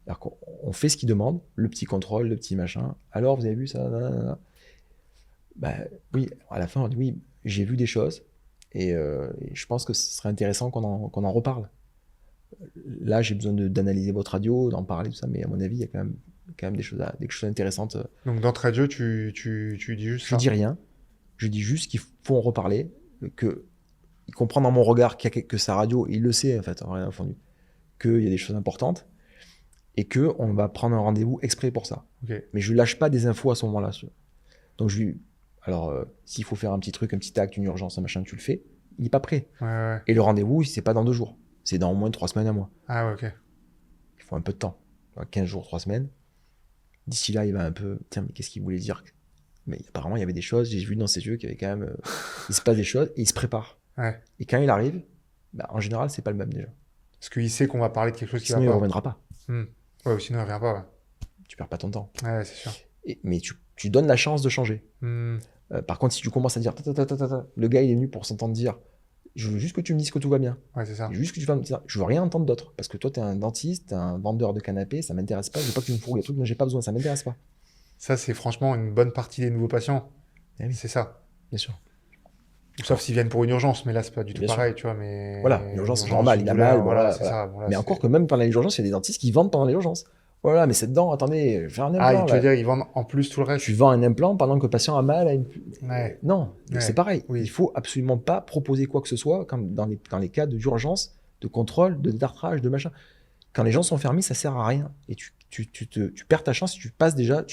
Alors qu'on fait ce qu'ils demandent, le petit contrôle, le petit machin. Alors, vous avez vu ça? Oui, à la fin, on dit oui, j'ai vu des choses et je pense que ce serait intéressant qu'on en reparle. Là, j'ai besoin d'analyser votre radio, d'en parler, tout ça, mais à mon avis, il y a quand même des choses intéressantes. Donc, d'entrée de jeu, tu dis juste ça? Je dis rien. Je dis juste qu'il faut en reparler, qu'il comprend dans mon regard que sa radio, il le sait, en fait, en rien entendu, qu'il y a des choses importantes et qu'on va prendre un rendez-vous exprès pour ça. Mais je ne lâche pas des infos à ce moment-là. Donc, s'il faut faire un petit truc, un petit acte, une urgence, un machin, tu le fais, il n'est pas prêt. Et le rendez-vous, c'est pas dans 2 jours. C'est dans au moins 3 semaines à mois. Ah ouais, ok. Il faut un peu de temps. 15 jours, 3 semaines. D'ici là, il va un peu... Tiens, mais qu'est-ce qu'il voulait dire? Mais apparemment, il y avait des choses. J'ai vu dans ses yeux qu'il y avait quand même... il se passe des choses et il se prépare. Et quand il arrive, en général, c'est pas le même déjà. Parce qu'il sait qu'on va parler de quelque chose qui sinon, va pas. Sinon, il reviendra pas. Ouais, ou sinon, il revient pas. Ouais. Tu perds pas ton temps. Ouais, c'est sûr. Mais tu donnes la chance de changer. Par contre, si tu commences à dire... Le gars, il est venu pour s'entendre dire... Je veux juste que tu me dises que tout va bien. Ouais, c'est ça. Juste que tu vas me dire, je veux rien entendre d'autre. Parce que toi, t'es un dentiste, t'es un vendeur de canapé, ça m'intéresse pas. Je veux pas que tu me fourgues des trucs dont j'ai pas besoin, ça m'intéresse pas. Ça, c'est franchement une bonne partie des nouveaux patients. Oui. C'est ça. Bien sûr. Sauf s'ils viennent pour une urgence, mais là, c'est pas du tout pareil, tu vois. Mais... Voilà, l'urgence, c'est normal, il a mal. Voilà. Mais encore que même pendant les urgences, il y a des dentistes qui vendent pendant les urgences. Voilà, mais cette dent, attendez, je vais faire un implant. Tu veux dire, ils vendent en plus tout le reste? Tu vends un implant pendant que le patient a mal. Non, c'est pareil. Oui. Il faut absolument pas proposer quoi que ce soit dans les cas d'urgence, de contrôle, de détartrage, de machin. Quand les gens sont fermés, ça sert à rien. Et tu perds ta chance. Tu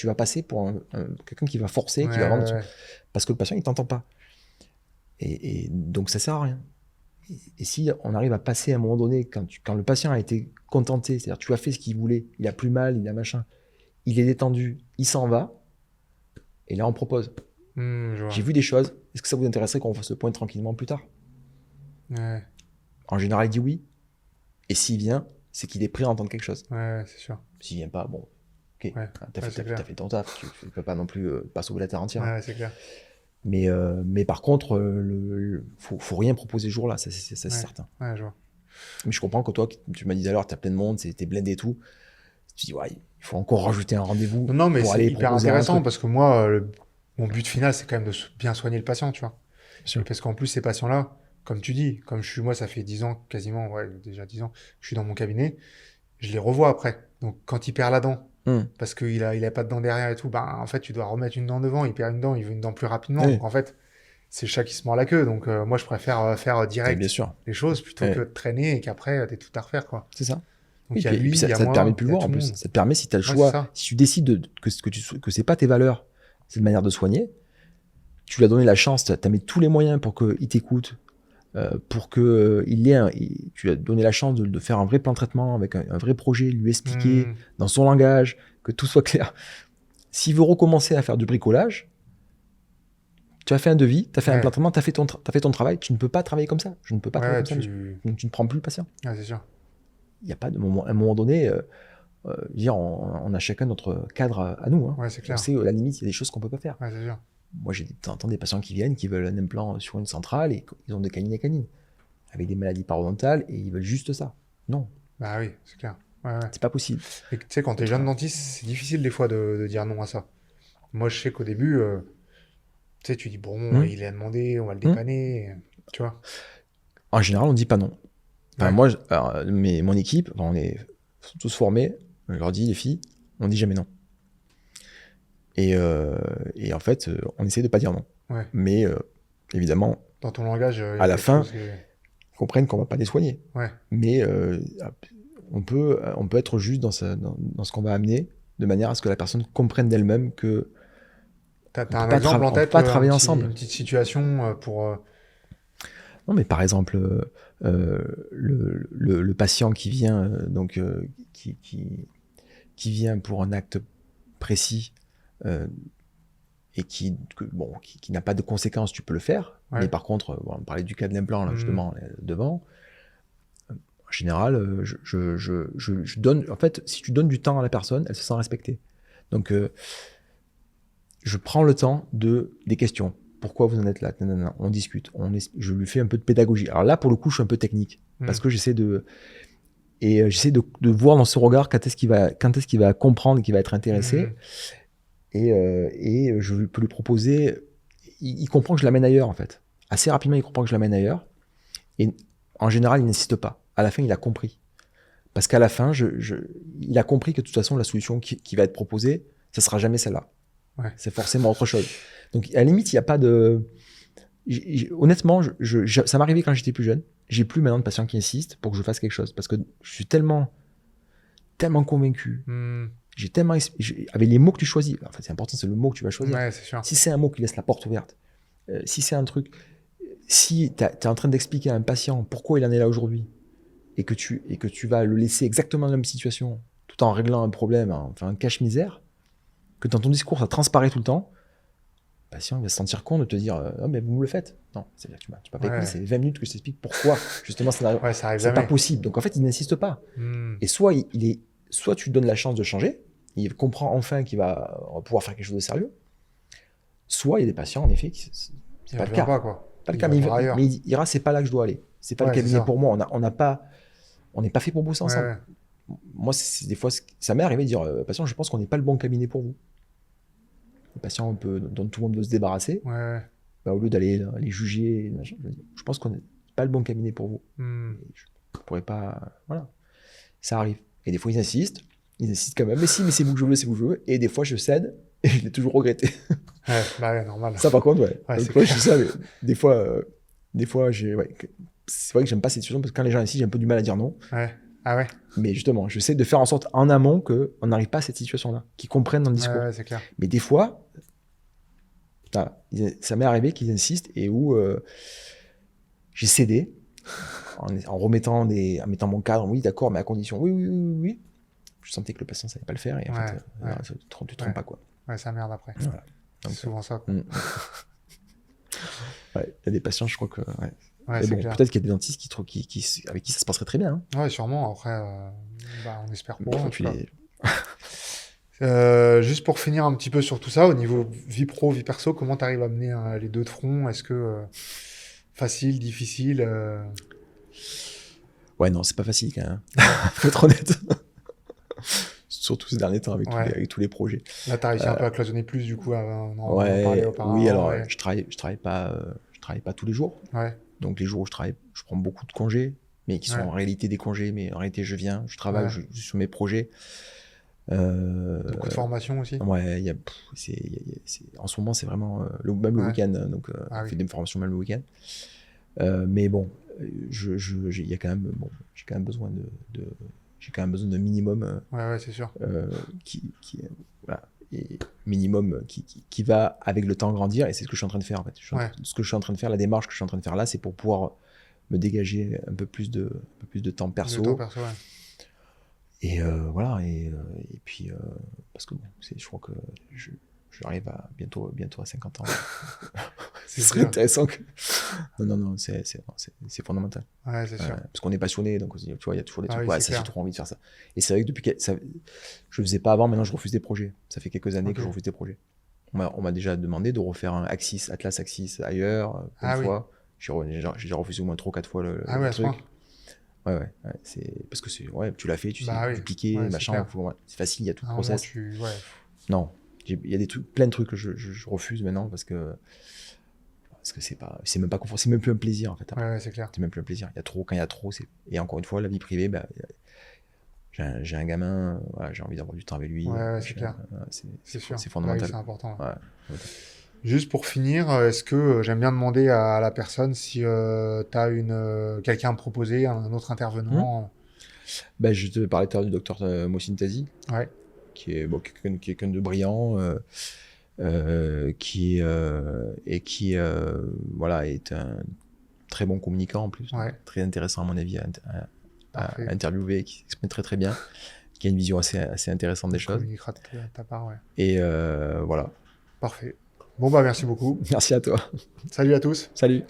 vas passer pour quelqu'un qui va forcer, qui va vendre. Parce que le patient, il t'entend pas. Et donc, ça sert à rien. Et si on arrive à passer à un moment donné, quand le patient a été contenté, c'est-à-dire tu as fait ce qu'il voulait, il a plus mal, il a machin, il est détendu, il s'en va, et là on propose. J'ai vu des choses, est-ce que ça vous intéresserait qu'on fasse le point tranquillement plus tard? En général, il dit oui. Et s'il vient, c'est qu'il est prêt à entendre quelque chose. Ouais, c'est sûr. S'il vient pas, bon, ok, t'as fait ton taf, tu peux pas non plus pas sauver la terre entière. Ouais, c'est clair. Mais par contre, faut rien proposer ce jour-là, c'est certain. Ouais, je vois. Mais je comprends que toi, tu m'as dit tout à l'heure, t'as plein de monde, t'es blindé et tout. Tu dis, ouais, il faut encore rajouter un rendez-vous. Non, mais c'est hyper intéressant parce que moi, mon but final, c'est quand même de bien soigner le patient, tu vois. Parce qu'en plus, ces patients-là, comme tu dis, moi, ça fait 10 ans, quasiment, déjà 10 ans, je suis dans mon cabinet. je les revois après. Donc, quand il perd la dent, Hum. parce qu'il a pas de dent derrière et tout, ben, en fait, tu dois remettre une dent devant, il perd une dent, il veut une dent plus rapidement. Oui. Donc, en fait, c'est le chat qui se mord la queue. Donc, moi, je préfère faire Bien direct sûr. les choses plutôt que de traîner et qu'après, t'aies tout à refaire, quoi. C'est ça. Donc, Oui, il y a puis, lui, puis il y a ça te moi, permet de plus il y le a voir en tout le plus. monde. Ça te permet, si tu as le Ouais, choix, c'est ça. si tu décides que c'est pas tes valeurs, cette manière de soigner, tu lui as donné la chance, tu as mis tous les moyens pour qu'il t'écoute, pour que tu lui as donné la chance de faire un vrai plan de traitement avec un vrai projet, lui expliquer dans son langage, que tout soit clair. S'il veut recommencer à faire du bricolage, tu as fait un devis, tu as fait un plan de traitement, tu as fait ton travail, tu ne peux pas travailler comme ça. Je ne peux pas travailler comme ça, monsieur. Tu ne prends plus le patient. Ouais, c'est sûr. Il n'y a pas de moment, à un moment donné, on a chacun notre cadre à nous. Hein. Ouais, c'est clair. On sait, à la limite, il y a des choses qu'on ne peut pas faire. Ouais, c'est sûr. Moi, j'ai de temps en temps des patients qui viennent, qui veulent un implant sur une centrale et ils ont des canines à canines, avec des maladies parodontales et ils veulent juste ça. Non. Bah oui, c'est clair. Ouais, ouais. C'est pas possible. Et tu sais, quand t'es jeune dentiste, c'est difficile des fois de dire non à ça. Moi, je sais qu'au début, tu sais, tu dis, bon, il a demandé, on va le dépanner, tu vois. En général, on dit pas non. Enfin, moi, mon équipe, on est tous formés, je leur dis, les filles, on dit jamais non. Et en fait, on essaie de pas dire non. Ouais. Mais évidemment, dans ton langage, à la fin, ils comprennent qu'on va pas les soigner. Ouais. Mais on peut être juste dans ce qu'on va amener, de manière à ce que la personne comprenne d'elle-même que t'as un exemple en tête, pas travailler ensemble. Une petite situation pour... Non, mais par exemple, le patient qui vient, qui vient pour un acte précis et qui n'a pas de conséquences, tu peux le faire. Ouais. Mais par contre, on parlait du cas de l'implant, là, justement, devant. En général, je donne... En fait, si tu donnes du temps à la personne, elle se sent respectée. Donc, je prends le temps des questions. Pourquoi vous en êtes là? On discute. Je lui fais un peu de pédagogie. Alors là, pour le coup, je suis un peu technique. Parce que j'essaie de voir dans ce regard quand est-ce qu'il va comprendre, qu'il va être intéressé. Et je peux lui proposer... Il comprend que je l'amène ailleurs, en fait. Assez rapidement, il comprend que je l'amène ailleurs. Et en général, il n'insiste pas. À la fin, il a compris. Parce qu'à la fin, il a compris que de toute façon, la solution qui va être proposée, ce ne sera jamais celle-là. Ouais. C'est forcément autre chose. Donc, à la limite, il n'y a pas de... Honnêtement, ça m'arrivait quand j'étais plus jeune. J'ai plus maintenant de patients qui insistent pour que je fasse quelque chose. Parce que je suis tellement convaincu. Avec les mots que tu choisis. En fait, c'est important, c'est le mot que tu vas choisir. Ouais, c'est sûr. Si c'est un mot qui laisse la porte ouverte, si c'est un truc... Si tu es en train d'expliquer à un patient pourquoi il en est là aujourd'hui, et que tu vas le laisser exactement dans la même situation, tout en réglant un problème, enfin un cache-misère, que dans ton discours, ça transparaît tout le temps, le patient il va se sentir con de te dire « Oh, mais vous me le faites !» Non, c'est-à-dire que tu m'as pas écouté, c'est 20 minutes que je t'explique pourquoi, justement, ça arrive pas possible. Donc en fait, il n'insiste pas. Et soit tu donnes la chance de changer, il comprend enfin qu'il va pouvoir faire quelque chose de sérieux, soit il y a des patients, en effet, c'est pas le cas. Pas le cas, mais il dira c'est pas là que je dois aller. C'est pas le cabinet pour moi. On n'est pas fait pour bosser ensemble. Moi, des fois, ça m'est arrivé de dire patient, je pense qu'on n'est pas le bon cabinet pour vous. Le patient dont tout le monde veut se débarrasser, au lieu d'aller les juger, je pense qu'on n'est pas le bon cabinet pour vous. Je ne pourrais pas. Voilà. Ça arrive. Et des fois, ils insistent quand même. Mais c'est vous que je veux, c'est vous que je veux. Et des fois, je cède et je l'ai toujours regretté. Normal. Ça, par contre, je dis ça, mais des fois, c'est vrai que j'aime pas cette situation parce que quand les gens insistent, j'ai un peu du mal à dire non. Mais justement, j'essaie de faire en sorte en amont qu'on n'arrive pas à cette situation-là, qu'ils comprennent dans le discours. C'est clair. Mais des fois, ça m'est arrivé qu'ils insistent et où j'ai cédé en mettant mon cadre. Oui, d'accord, mais à condition. Oui. Je sentais que le patient ne savait pas le faire et en fait, tu te trompes pas, quoi. Ouais, ça merde après. Voilà. C'est souvent ça, quoi. Il y a des patients, je crois que... Ouais, mais bon, peut-être qu'il y a des dentistes avec qui ça se passerait très bien. Hein. Ouais, sûrement. Après, on espère pour eux. Juste pour finir un petit peu sur tout ça, au niveau vie pro, vie perso, comment tu arrives à mener les deux de front? Est-ce que facile, difficile Ouais, non, c'est pas facile quand même. Faut être honnête. Surtout ces derniers temps avec tous les projets. Là, tu as réussi un peu à cloisonner plus, du coup, on en parlait auparavant. Oui, alors je travaille pas tous les jours. Donc les jours où je travaille, je prends beaucoup de congés. mais qui sont en réalité des congés, mais en réalité je viens, je travaille, je suis sur mes projets. Beaucoup de formation aussi. Ouais, en ce moment c'est vraiment même le week-end, donc on fait des formations même le week-end. Mais bon, il y a quand même, j'ai quand même besoin j'ai quand même besoin d'un minimum. Ouais, c'est sûr. Voilà, et minimum qui va avec le temps grandir, et c'est ce que je suis en train de faire en fait. Ce que je suis en train de faire, la démarche que je suis en train de faire là, c'est pour pouvoir me dégager un peu plus de temps perso. Et voilà, et puis parce que bon, je crois que j'arrive à bientôt à 50 ans. Ce serait intéressant que... Non, c'est fondamental. Ouais, c'est sûr. Parce qu'on est passionné, donc tu vois, il y a toujours des trucs, ça, j'ai trop envie de faire ça. Et c'est vrai que depuis que je faisais pas avant, maintenant je refuse des projets. Ça fait quelques années que je refuse des projets. On m'a déjà demandé de refaire un Atlas Axis ailleurs, une fois. J'ai déjà refusé au moins 3 ou 4 fois le truc. Ouais, c'est parce que tu l'as fait, tu sais dupliquer, machin, c'est facile, il y a tout le process. Non, il y a des trucs, plein de trucs que je refuse maintenant parce que c'est même pas confort, c'est même plus un plaisir en fait. Ouais, c'est clair. C'est même plus un plaisir. Quand il y a trop, et encore une fois, la vie privée, j'ai un gamin, j'ai envie d'avoir du temps avec lui. Ouais, c'est clair. C'est sûr. C'est fondamental. C'est important. Juste pour finir, est-ce que j'aime bien demander à la personne si tu as quelqu'un à me proposer, un autre intervenant Je te parlais tout à l'heure du docteur Mohsin Tazi, qui est quelqu'un de brillant, qui est un très bon communicant en plus, très intéressant à mon avis à interviewer, qui s'exprime très très bien, qui a une vision assez intéressante des choses. Communiquera de ta part, Et voilà. Parfait. Bon, merci beaucoup. Merci à toi. Salut à tous. Salut.